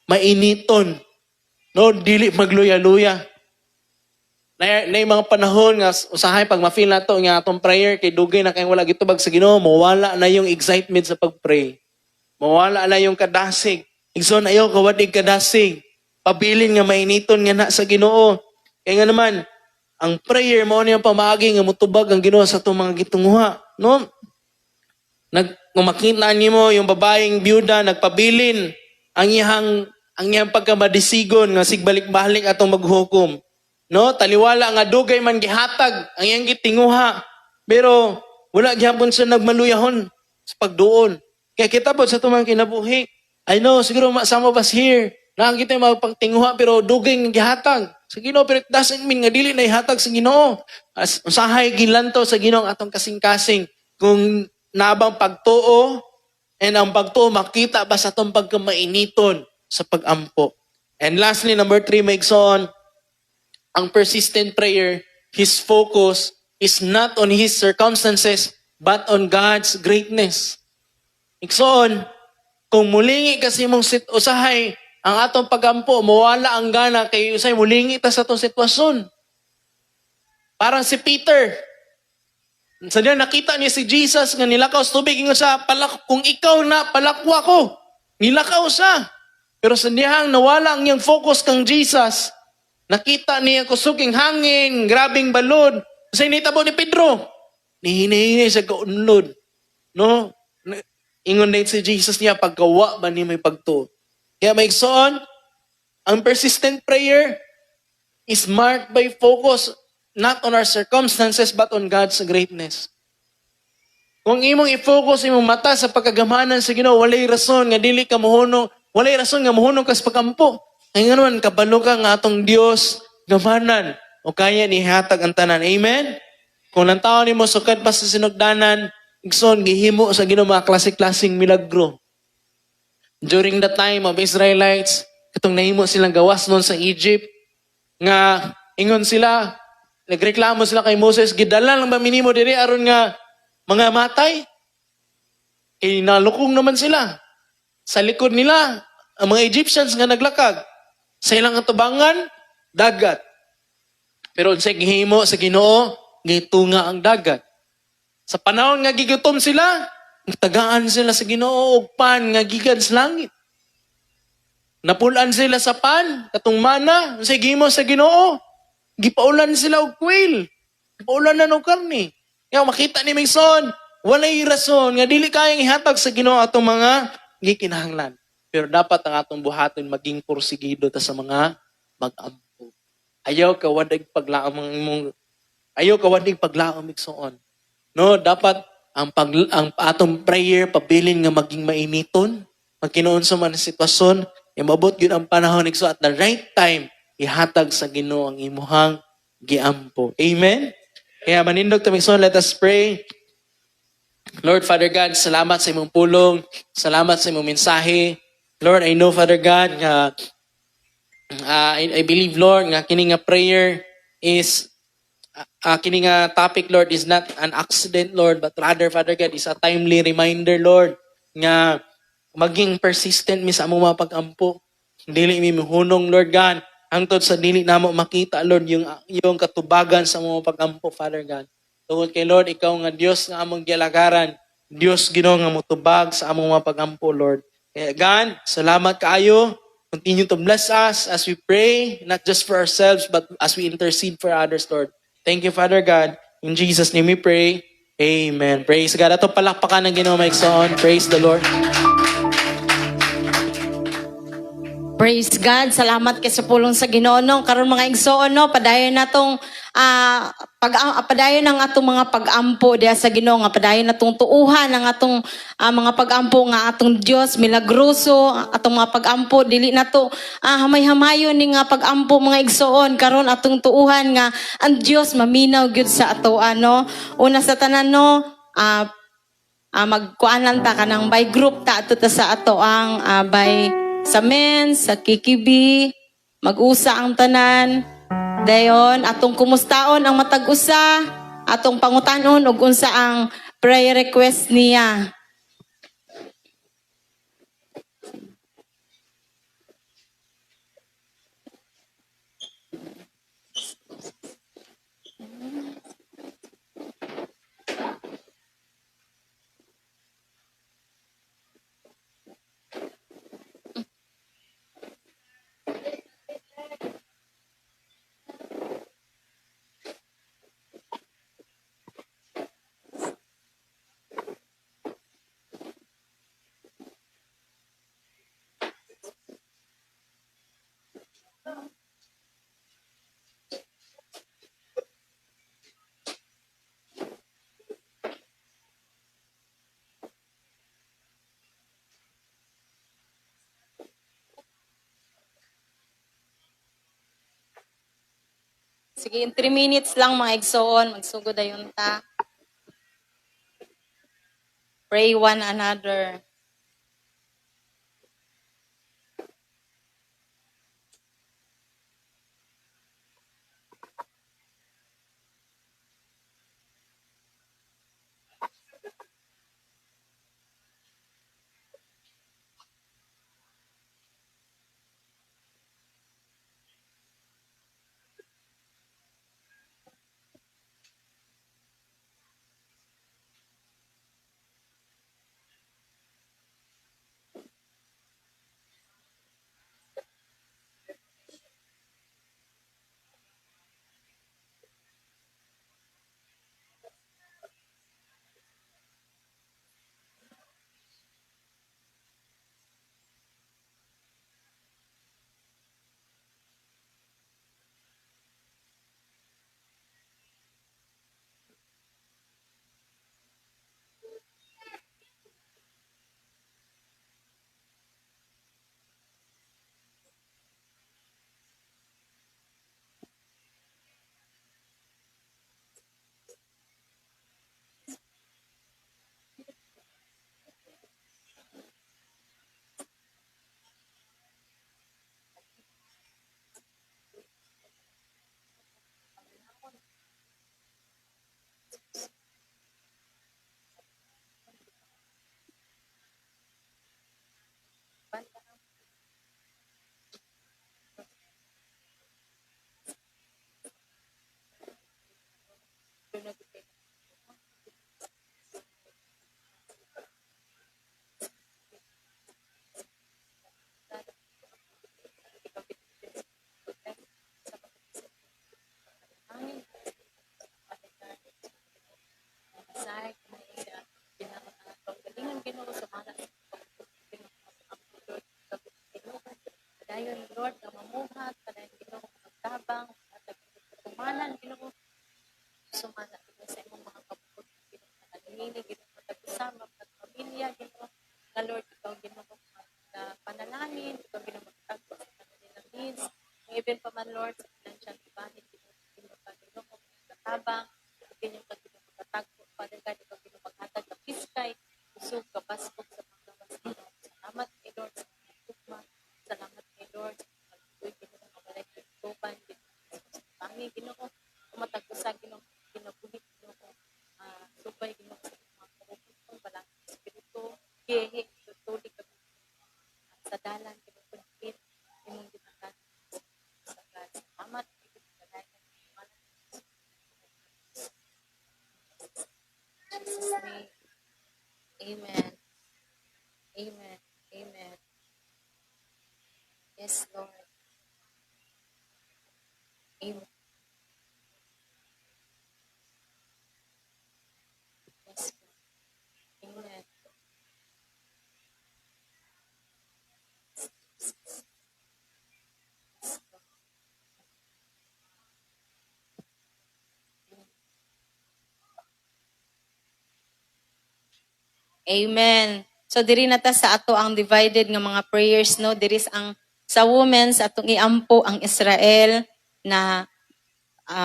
Mainiton. No, dili magluya-luya. Na yung mga panahon nga usahay pag ma-feel nato nga atong prayer kay dugay na kay wala gitubag sa Ginoo, mawala na yung excitement sa pag-pray. Mawala na yung kadasig. Igsoon ayo kawadig kadasig. Pabilin nga mainiton nga na sa Ginoo. Kaya nga naman ang prayer mo niyang pamaagi nga mutubag ang Ginoo sa atong mga gitunguha, no? Kung makita nimo yung babaeng byuda nagpabilin ang iyang pagkamadisigon nga sigbalik-balik atong maghukom. No, taliwala nga dugay man gihatag ang iyang gitinguha. Pero wala gyapon siya nagmaluyahon sa pagduon. Kaya kita po sa tumang kinabuhi. I know, siguro some of us here, nakakita yung mga pagtinguha pero dugay nga gihatag sa Ginoo. Pero it doesn't mean nga dili na ihatag sa Ginoo. As usahay gilanto sa Ginoo ang atong kasing-kasing. Kung nabang pagtuo, and ang pagtuo makita ba sa atong pagkamainiton sa pagampo. And lastly, number 3, maigsoon, ang persistent prayer, his focus is not on his circumstances, but on God's greatness. Iksoon, kung mulingi kasi mong usahay, ang atong pagampo, mawala ang gana, kay usay mulingi ta sa atong sitwasyon. Parang si Peter, sa diyan nakita niya si Jesus nga nilakaw sa tubig, ingon siya, kung ikaw na, palakwa ko. Nilakaw siya. Pero sa diyang nawala ang iyang focus kang Jesus, nakita niya kusuging hangin, grabing balod. Sa initabo ni Pedro, nihinahinay sa kaunlod. No? Ingon din si Jesus niya, pagkawa ba niya may pagtuo. Kaya maigsoon, ang persistent prayer is marked by focus not on our circumstances but on God's greatness. Kung imong i-focus imong mata sa pagkagamanan sa Ginoo, walay rason nga dili ka mohunong, walay rason nga mohunong ka sa pagampo. Ay nga naman, kabalo ka nga atong Dios gamanan o kaya nihatag ang tanan. Amen? Kung ang tao ni mo sukad pa sa sinugdanan, igsoon, gihimo sa Ginoo mga klase-klaseng milagro. During the time of Israelites, katong nahimo silang gawas noon sa Egypt, nga ingon sila, nagreklamo sila kay Moses, gidala lang ba minimo diri aron nga mga matay? Eh, nalukong naman sila. Sa likod nila, ang mga Egyptians nga naglakag. Sa ilang atubangan, dagat. Pero sa gihimo sa Ginoo, gitunga ang dagat. Sa panahon nga gigutom sila, tagaan sila sa Ginoo og pan nga gikan sa langit. Napulan sila sa pan, katong mana, sa gihimo sa Ginoo. Gipaulan sila og quail. Gipaulan na og karne. Kaya makita ni Mingson, walay rason nga dili kayang ihatag sa Ginoo atong mga gikinahanglan. Pero dapat ang atong buhaton maging porsigido ta sa mga mag-ampo. Ayaw ka wadig paglaom igsoon. No, dapat ang atong prayer pabilin nga maging mainiton, magkinuon sa mga sitwasyon, mabot gyud ang panahon igso at the right time ihatag sa Ginoo ang imuhang giampo. Amen. Kaya manindog ta igsoon, let us pray. Lord Father God, salamat sa imong pulong, salamat sa imong mensahe. Lord, I know, Father God, I believe, Lord, nga kini nga prayer is, kini nga topic, Lord, is not an accident, Lord, but rather, Father God, is a timely reminder, Lord, nga maging persistent mi sa among mga pag-ampo. Dili mi muhunong, Lord God, hangtod sa dili namo makita, Lord, yung katubagan sa among pag-ampo, Father God. Tungod kay Lord, ikaw nga Dios nga among gialagaran, Dios Ginoo nga mutubag sa among mga pag-ampo, Lord. Kaya God, salamat kaayo. Continue to bless us as we pray, not just for ourselves, but as we intercede for others, Lord. Thank you, Father God. In Jesus' name we pray. Amen. Praise God. Ato palakpakan ng Ginoo maigsoon. Praise the Lord. Praise God. Salamat kay sa pulong sa Ginoo. Karon mga igsoon, padayon natong padayon ang atong mga pag-ampo diha sa Ginoo, nga padayon natong tuuhan ang atong mga pag-ampo nga atong Dios milagroso, atong mga pag-ampo dili nato hamay-hamayon ni nga pag-ampo mga igsoon, karon atong tuuhan nga ang Dios maminaw gyud sa ato. Una sa tanan, magkuan lang ta kanang by group ta ato ta sa ato ang by sa men's, sa kikibi, mag-usa ang tanan. Dayon atong kumustaon ang matag usa, atong pangutanon ug unsa ang prayer request niya. Sige, in 3 minutes lang mga igsoon, magsugod dayon ta. Pray one another. Dayon Lord nga mamuhat kanayon Ginoo magtabang at kumanan Ginoo sumana sa imong mga kabukod Ginoo nagalili Ginoo matag-usama at pamilya Ginoo nga Lord ikaw Ginoo panalangin ikaw Ginoo magtagpo sa kanilang needs even pa man Lord sa financial ibahin Ginoo ka Ginoo magtabang Ginoo ka Ginoo magtagpo Father God ikaw Ginoo maghatag ka piskay usog ka baskog sa mga lawas Ginoo salamat kay Lord sa mga tugma salamat kay Lord sa pagtuloy Ginoo nga walay tuban Panginoon Ginoo kumatag-usa Ginoo kinabuhi Ginoo subay Ginoo sa mga karugtong balang espiritu gihi tutulig ka sa dalan Ginoo kunit imong gitakan sa God salamat Ginoo sa dalan Jesus name amen amen amen yes Lord amen yes Lord amen Amen. So diri na ta sa ato ang divided nga mga prayers no, diri ang sa women's atong iampo ang Israel na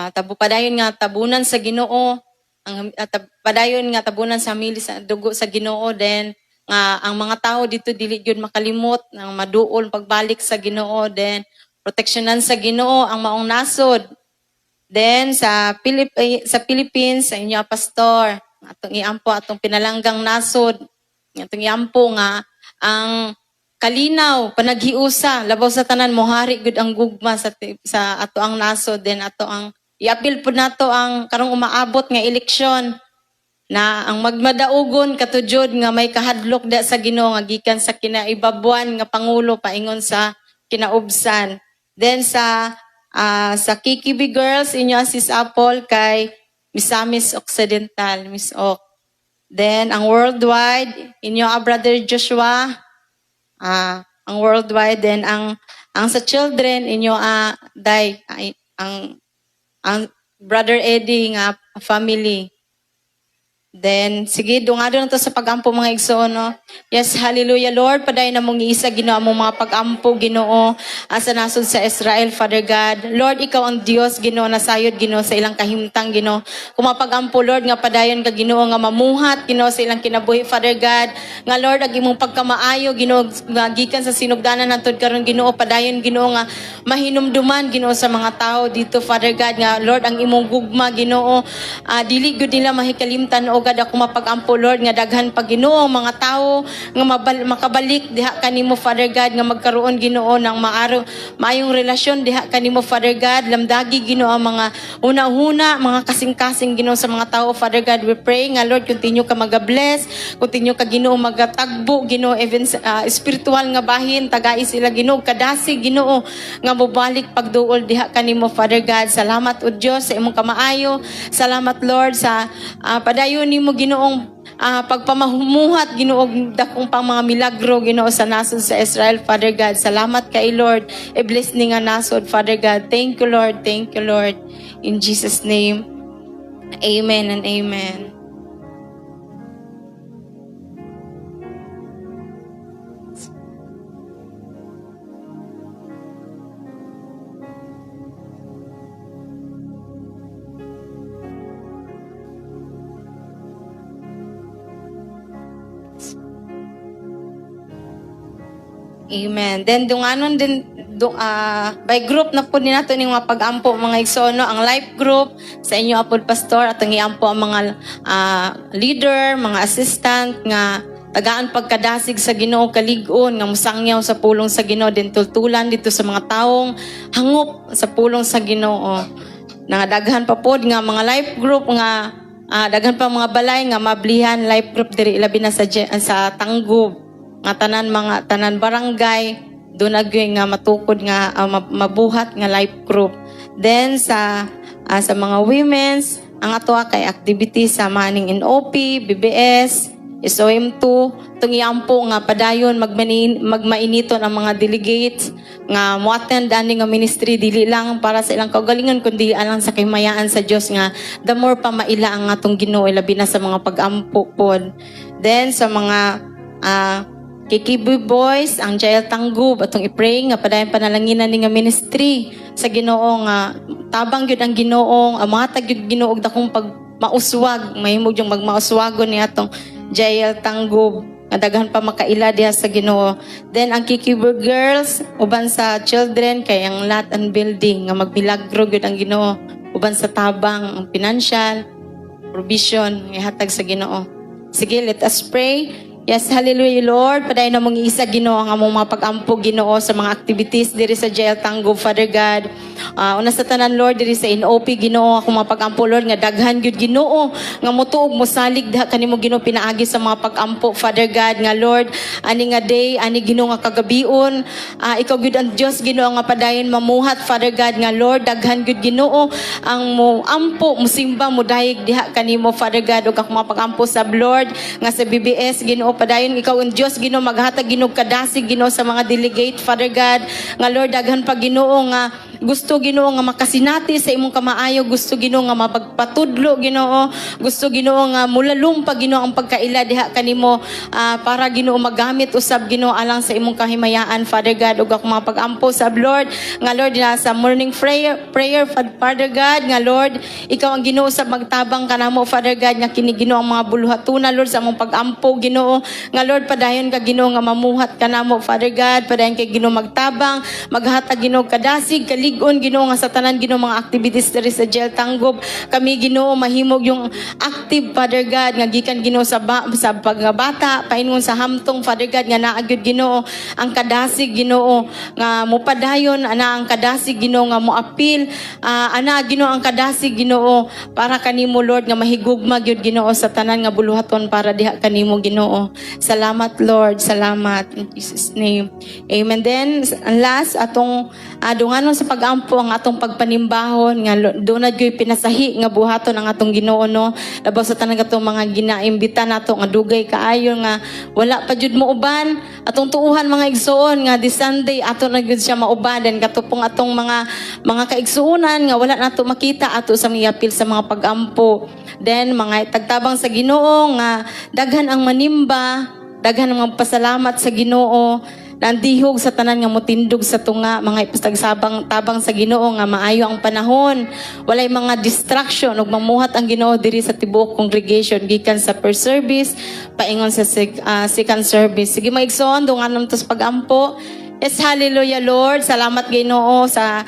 tabu padayon nga tabunan sa Ginoo padayon nga tabunan sa mili sa dugo sa Ginoo, then nga ang mga tao dito dili gyud makalimot ng maduol pagbalik sa Ginoo, then proteksyonan sa Ginoo ang maong nasod. Then sa Philippines sa inyo pastor atong iampo atong pinalanggang nasod, atong iampo nga ang kalinaw panaghiusa labaw sa tanan mohari gud ang gugma sa ato ang nasod, then ato ang i-appeal po nato ang karong umaabot nga eleksyon na ang magmadaugon katujod nga may kahadlok da sa Ginoo nga gikan sa kinaibabuan nga pangulo paingon sa kinaubsan. Then sa KKB Girls inyo Sis Apple kay Misamis Occidental, Miss Ok. Then ang worldwide inyo Brother Joshua ang worldwide, then ang sa children inyo ang Brother Eddie nga family. Then, sige, dungado na to sa pag-ampo mga igsoon, no? Yes, hallelujah, Lord. Paday na mong iisa, Ginoo, among mga pag-ampo, Ginoo, asa nasod sa Israel, Father God. Lord, ikaw ang Dios, Ginoo, nasayod, Ginoo, sa ilang kahimtang, Ginoo. Kung mapag-ampo, Lord, nga padayon ka, Ginoo, nga mamuhat, Ginoo, sa ilang kinabuhi, Father God. Nga, Lord, ag imong pagkamaayo, Ginoo, nga gikan sa sinugdanan natod karon, Ginoo, padayon, Ginoo, nga mahinumduman, Ginoo, sa mga tao dito, Father God. Nga, Lord, ang imong gugma, Ginoo, dili gud nila mahikalimtan o gad ako mapag-ampo, Lord, nga daghan pag Ginoo mga tao nga makabalik diha kanimo, Father God, nga magkaroon, Ginoo, ng maayong relasyon diha kanimo, Father God. Lamdagi, Ginoo, ang mga una-una, mga kasing-kasing, Ginoo, sa mga tao, Father God. We pray nga, Lord, continue ka mag-bless, continue ka, Ginoo, magatagbo, Ginoo, even spiritual nga bahin, tagai sila, Ginoo, kadasi, Ginoo, nga mobalik pagduol diha kanimo, Father God. Salamat, O Dios, sa imong kamaayo. Salamat, Lord, sa padayon nimo, Ginoong pagpamahumuhat, Ginoo, dakong pang mga milagro, Ginoo, sa nasod sa Israel, Father God. Salamat kay Lord. I-bless ni nga nasod, Father God. Thank you, Lord. Thank you, Lord. In Jesus' name, amen and amen. Amen. Then dunganon din by group na po din nato ning mga pag-ampo mga igsoon, no? Ang life group sa inyo apod pastor atong iampo ang mga leader, mga assistant nga tagaan pagkadasig sa Ginoo kalig-on nga musangyaw sa pulong sa Ginoo, din tultulan dito sa mga taong hangop sa pulong sa Ginoo. Daghan pa pod nga mga life group nga daghan pa mga balay nga mablihan life group diri labi na sa Tanggob nga tanan barangay doon agyoy nga matukod nga mabuhat nga life group. Then sa mga women's ang ato kay activities sa maning NOP, BBS, SOM2, itong iampo nga padayon magmainiton ang mga delegates nga mo-attend ani nga ministry dili lang para sa ilang kaugalingon kundi alang sa kahimayaan sa Dios nga the more pa maila ang atong Ginoo labi na sa mga pag-ampo pod. Then sa mga KKB Boys, ang Jael Tanggob, atong i-pray nga padayon panalanginan ni nga ministry sa Ginoo nga tabang gyud ang Ginoo, matag gyud Ginoo og dakong pag mauswag, mahimog yung magmauswagon ni atong Jael Tanggob nga daghan pa makaila diha sa Ginoo. Then ang KKB Girls uban sa children kay ang lot and building nga magmilagro gyud ang Ginoo uban sa tabang ang financial provision nga hatag sa Ginoo. Sige, let us pray. Yes, hallelujah, Lord. Paday na mong isa, Ginoo, ang among mga pag-ampo, Ginoo, sa mga activities diri sa Jael Tanggob, Father God. Una sa tanan, Lord, diri sa NOP, Ginoo, akong mga pag-ampo, Lord, nga daghan gyud Ginoo, nga mutuog mo salig diha kanimo, Ginoo, pinaagi sa mga pag-ampo, Father God, nga Lord, ani nga day, ani Ginoo nga kagabion, ikaw gyud ang Dios, Ginoo, nga padayon mamuhat, Father God, nga Lord, daghan gyud Ginoo, ang mo ampo, musimba, mo dayeg diha kanimo, Father God, ug akong mga pag-ampo sa Lord, nga sa BBS, Ginoo, padayon ikaw ang Dios, Ginoo, maghatag Ginoo kadasig, Ginoo, sa mga delegate, Father God, nga Lord, daghan pa Ginoo nga gusto Ginoo nga makasinati sa imong kamaayo, gusto Ginoo nga mapagpatudlo Ginoo, gusto Ginoo nga mulalum pa Ginoo ang pagkaila diha kanimo para Ginoo magamit usab Ginoo alang sa imong kahimayaan Father God, ug ako mga pag-ampo sab Lord nga Lord na sa morning prayer Father God nga Lord ikaw ang Ginoo sa magtabang kanamo Father God nga kini Ginoo ang mga buluhatuna Lord sa among pag-ampo Ginoo nga Lord padayon ka Ginoo nga mamuhat kanamo Father God, padayon kay Ginoo magtabang maghatag Ginoo kadasig kalig-on Ginoo nga sa tanan Ginoo mga activities diri sa jail Tanggob kami Ginoo mahimog yung active Father God nga gikan Ginoo sa pagbata paingon sa hamtong Father God nga naa gyud Ginoo ang kadasig Ginoo nga mopadayon ana ang kadasig Ginoo nga moapil ana Ginoo ang kadasig Ginoo para kanimo Lord nga mahigugma gyud Ginoo sa tanan nga buluhaton para diha kanimo Ginoo. Salamat Lord, salamat in Jesus name. Amen. Then ang last atong dunganon sa pag-ampo ang atong pagpanimbahon nga doon na gyud pinasahi nga buhaton ang atong Ginoo no. Labaw sa tanan katong mga ginaimbita nato nga dugay kaayo nga wala pa jud mo uban atong tuuhan mga igsoon nga this Sunday ato na gyud siya mauban den katupong atong mga kaigsuonan nga wala nato makita ato sa miapil sa mga pag-ampo. Then mga tagtabang sa Ginoo nga daghan ang manimba, daghan ang magpasalamat sa Ginoo, nandihog sa tanan nga motindog sa tunga, mga ipastagsabang tabang sa Ginoo nga maayo ang panahon. Walay mga distraction ug mamuhat ang Ginoo diri sa tibuok congregation gikan sa first service paingon sa second service. Sige maigsoon dunganon tos pag-ampo. Yes, hallelujah Lord. Salamat Ginoo sa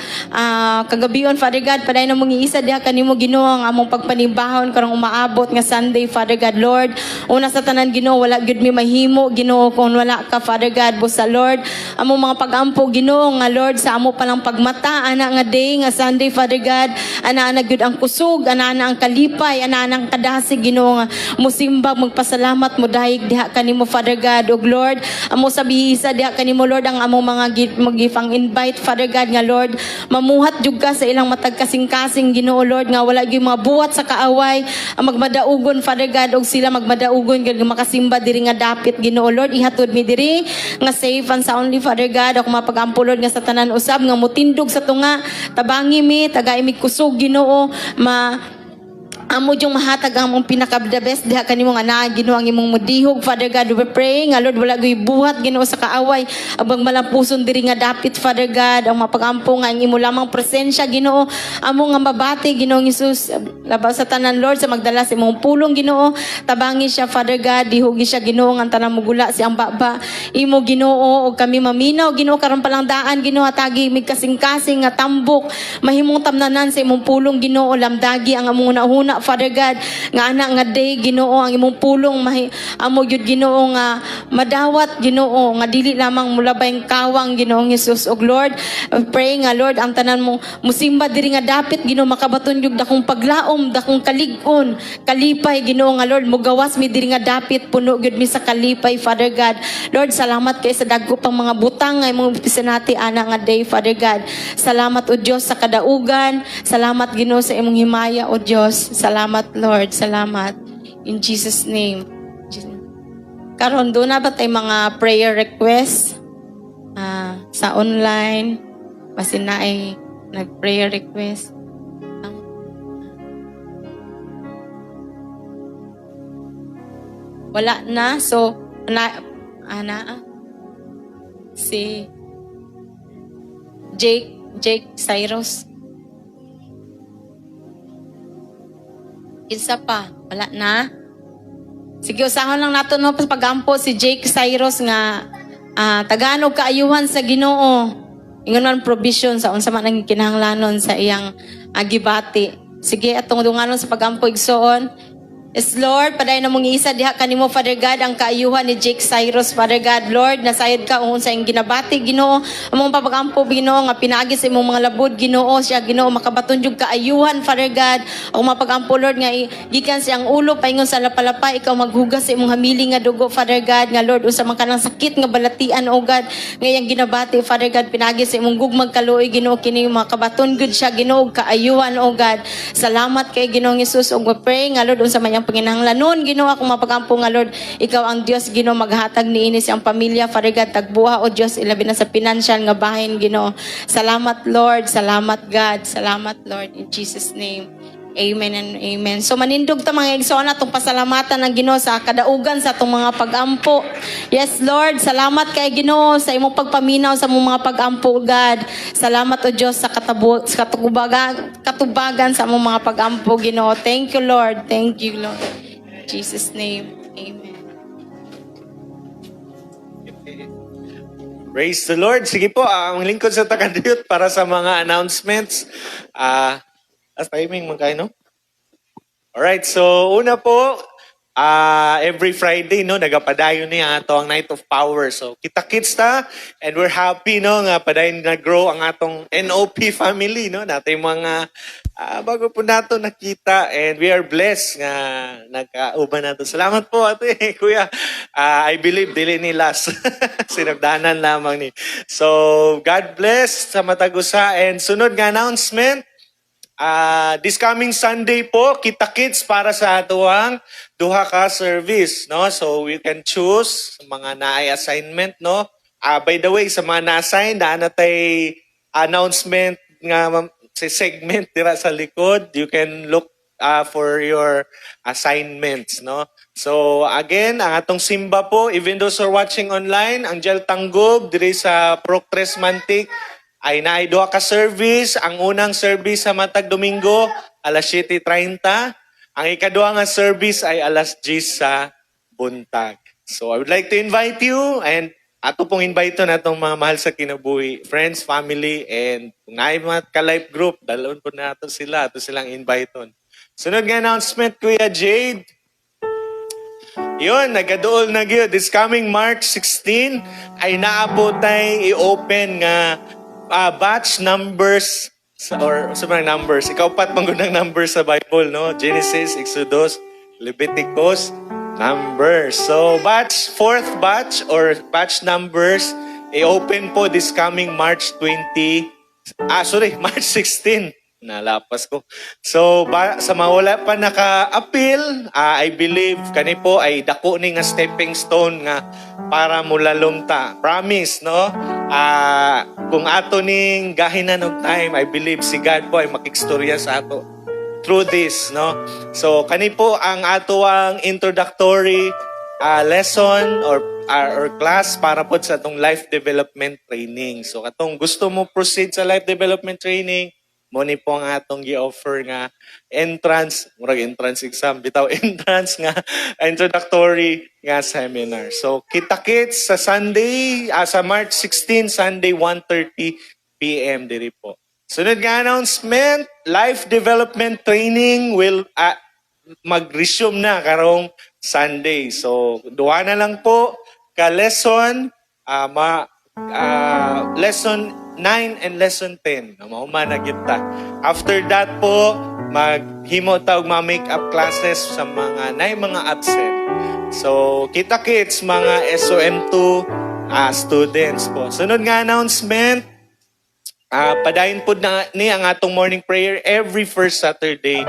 kagabion Father God. Paday na mong iisa diha kanimo Ginoo ang among pagpanibahon karong umaabot nga Sunday Father God Lord. Una sa tanan Ginoo wala gyud mi mahimo Ginoo kung wala ka Father God busa Lord. Among mga pag-ampo Ginoo nga Lord sa amo palang pagmata ana nga day nga Sunday Father God. Ana gyud ang kusog, ana ang kalipay, ana ang kadasig Ginoo nga musimba magpasalamat mo dahig diha kanimo Father God. Ug Lord, amo sa bihisa diha kanimo Lord ang among mga magifang invite Father God nga Lord mamuhat jud ka sa ilang matag kasing-kasing Ginoo Lord nga wala gyud mga buhat sa kaaway ang magmadaugon Father God og sila magmadaugon gyud makasimba diri nga dapit Ginoo Lord ihatod mi diri nga safe and soundly Father God ako mapag-ampo Lord nga sa tanan usab nga motindog sa tunga tabangi mi tagay mi kusog Ginoo amo yung mahatag ang mong pinaka-the best diha kanimo nga naa Ginoo ang imong mudihog Father God we pray nga Lord wala gyud buhat Ginoo sa kaaway abang malampuson diri nga dapit Father God ang mapag-ampo nga ang imo lamang presensya Ginoo amo nga mabati Ginoong Hesus labaw sa tanan Lord sa magdala sa imong pulong Ginoo tabangi siya Father God dihugi siya Ginoo ang tanan mugula siyang baba imo Ginoo ug kami maminaw Ginoo karon palang daan Ginoo atagi mig kasing-kasing nga tambok mahimong tamnanan sa imong pulong Ginoo lamdagi ang among una Father God nga ana nga day Ginoo ang imong pulong amo gyud Ginoo nga madawat Ginoo nga dili lamang mulabay kawang Ginoong Hesus og Lord pray nga Lord ang tanan mo musimba diri nga dapit Ginoo makabaton gyud dakong paglaom dakong kalig-on kalipay Ginoo nga Lord mugawas mi diri nga dapit puno gyud mi sa kalipay Father God Lord salamat kay sa dagko pang mga butang nga imong pisanati ana nga day Father God salamat o Dios sa kadaugan salamat Ginoo sa imong himaya o Dios salamat Lord, salamat. In Jesus' name. Karon doon na ba tayo mga prayer requests sa online? Basin na ay nag-prayer request. Wala na. So, si Jake Cyrus. Isa pa, wala na. Sige, usahon lang nato no pag-ampo si Jake Cyrus nga Tagalog kaayuhan sa Ginoo. Ingon man provision sa unsa man ang kinahanglanon sa iyang gibati. Sige, atong dunganon sa pag-ampo igsoon. Yes, Lord, paday na mong isa diha kanimo Father God ang kaayuhan ni Jake Cyrus Father God. Lord, nasayod ka unsa iyang ginabati Ginoo. Among pag-ampo Ginoo nga pinaagi sa imong mga labod Ginoo siya Ginoo makabaton jud kaayuhan Father God. Ako mapag-ampo Lord nga gikan siyang ulo paingon sa lapalapa ikaw maghugas sa imong hamili nga dugo Father God nga Lord unsa man kanang sakit nga balatian o God nga iyang ginabati Father God pinaagi sa imong gugmag kaluoy Ginoo kini makabaton jud siya Ginoo kaayuhan o God. Salamat kay Ginoong Hesus ug we pray nga Lord unsa man ng panginahanglanon, Ginoo, akong mapagampo nga Lord, ikaw ang Dios, Ginoo, maghatag niini ang pamilya, Father God, tagbuha o Dios, ilabi na sa financial nga bahin, Ginoo. Salamat Lord, salamat God, salamat Lord, in Jesus name. Amen and amen. So manindog ta mga igsoon atong pasalamatan ng Ginoo sa kadaugan sa atong mga pagampo. Yes Lord, salamat kay Ginoo sa imong pagpaminaw sa imong mga pagampo, God. Salamat o Dios sa katubagan sa imong mga pagampo, Ginoo. Thank you Lord. Thank you Lord. In Jesus name. Amen. Praise the Lord. Sige po, ang lingkod sa Takadiyot para sa mga announcements. As timing magkain, no? Alright, so una po, every Friday, no, nagapadayon niya ato ang Night of Power. So, kita-kits ta, and we're happy, no, nga padayon na-grow ang atong NOP family, no, natin mga, bago po nato nakita, and we are blessed nga nagkauban nato. Salamat po, ate, kuya. I believe, dili ni last. Sinagdanan lamang ni. So, God bless sa Matagusa, and sunod nga announcement, this coming Sunday po, kita-kits para sa atuang duha ka service, no? So we can choose mga naay assignment, no? By the way, sa mga na-assign, daan natay announcement nga sa segment dira sa likod. You can look for your assignments, no? So again, ang atong simba po, even those who are watching online, ang Jel Tanggob diri sa Proctres Mantic, ay naay duha ka service. Ang unang service sa matag Domingo, alas 7:30. Ang ikaduha nga service ay alas 10 sa buntag. So I would like to invite you, and ato pong invite na itong mga mahal sa kinabuhi, friends, family, and kung naay mga ka-life group, dalawin po na ato sila, ato silang invite on. Sunod nga announcement, Kuya Jade. Yun, nagaduol na gyud. This coming March 16 ay naabotay i-open nga batch numbers or sa mga numbers. Ikaw pat manggod ng numbers sa Bible, no? Genesis, Exodus, Leviticus, Numbers. So fourth batch or batch numbers i-open po this coming March 16. Nalapas ko. So, sa mawala pa naka-appeal, I believe kani po ay dako ni nga stepping stone nga para mulalom ta. Promise, no? Kung ato ning gahinan og time, I believe si God po ay makikstorya sa ato through this, no? So, kani po ang ato ang introductory lesson or class para po sa atong life development training. So, katong gusto mo proceed sa life development training, muni po ang atong gi-offer nga entrance exam, bitaw entrance nga introductory nga seminar. So, kita-kits sa Sunday, sa March 16, Sunday, 1:30 p.m. diri po. Sunod nga announcement, life development training will mag-resume na karong Sunday. So, duha na lang po ka lesson, lesson 9 and lesson 10. Mauma na kita. After that po, maghimo ta og ma-makeup classes sa mga absent. So, kita-kits mga SOM2 students po. Sunod nga announcement, padayon po na ni ang atong morning prayer every first Saturday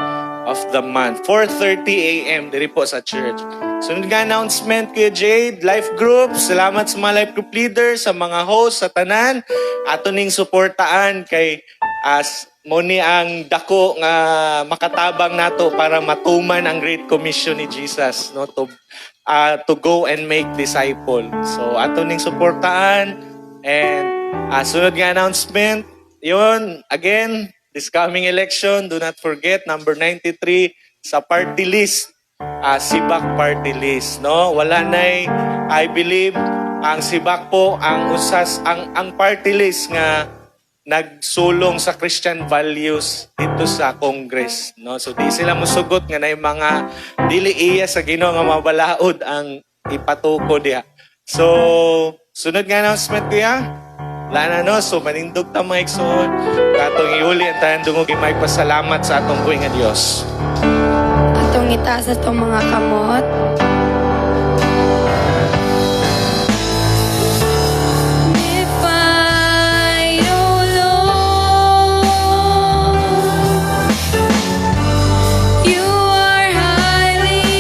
of the month, 4:30 a.m. diri po sa church. Sunod nga announcement, Kuya Jade, life group. Salamat sa mga life group leaders, sa mga host, sa tanan. Ato ning suportaan kay muni ang dako nga makatabang nato para matuman ang Great Commission ni Jesus, no, to go and make disciple. So ato ning suportaan, and sunod nga announcement, yun, again, this coming election, do not forget, number 93 sa party list, Sibak party list, no? Wala nay, I believe, ang Sibak po, ang party list nga nagsulong sa Christian values dito sa Congress, no? So di sila musugot nga nay mga dili iya sa Ginoo nga mabalaod ang ipatuko diha. So, sunod nga announcement kuya. Wala na, no? So, manindog ta mga igsoon. Katong iuli ang tahan dungog may pasalamat sa atong buhay nga Diyos. Atong itaas atong mga kamot. If I, oh Lord, you are highly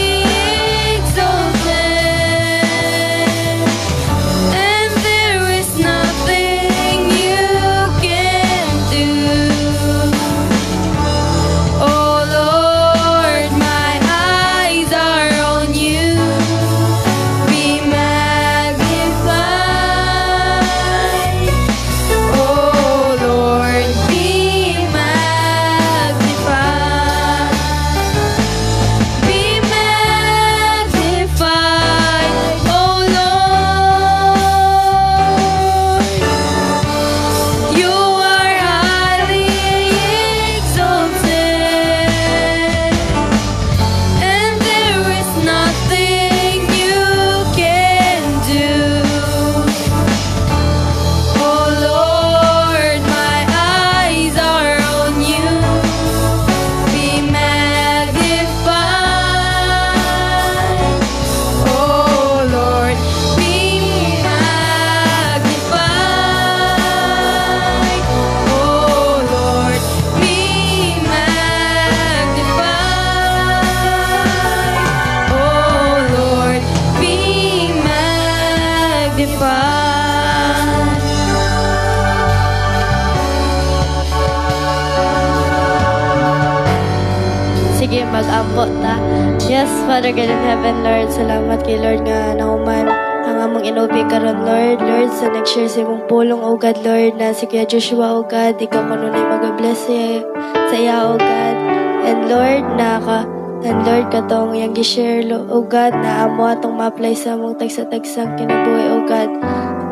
mag-ampo ta. Yes, Father God in heaven, Lord, salamat kay Lord nga nahuman ang among inubi karon, Lord. Lord, sa nag-share sa imong pulong, O God, Lord, na si Kuya Joshua, O God, ikaw manunay mag-bless sa iya, O God. And Lord, and Lord, katong yung gi-share, O God, na amo atong ma-apply sa among tagsa-tagsang kinabuhi, O God.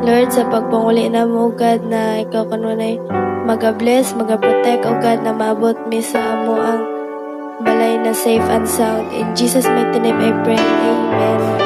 Lord, sa pagpanguli na mo, O God, na ikaw kanunay mag-bless, mag-protect, O God, na maabot mi sa amo ang balay na safe and sound. In Jesus' mighty name I pray. Amen.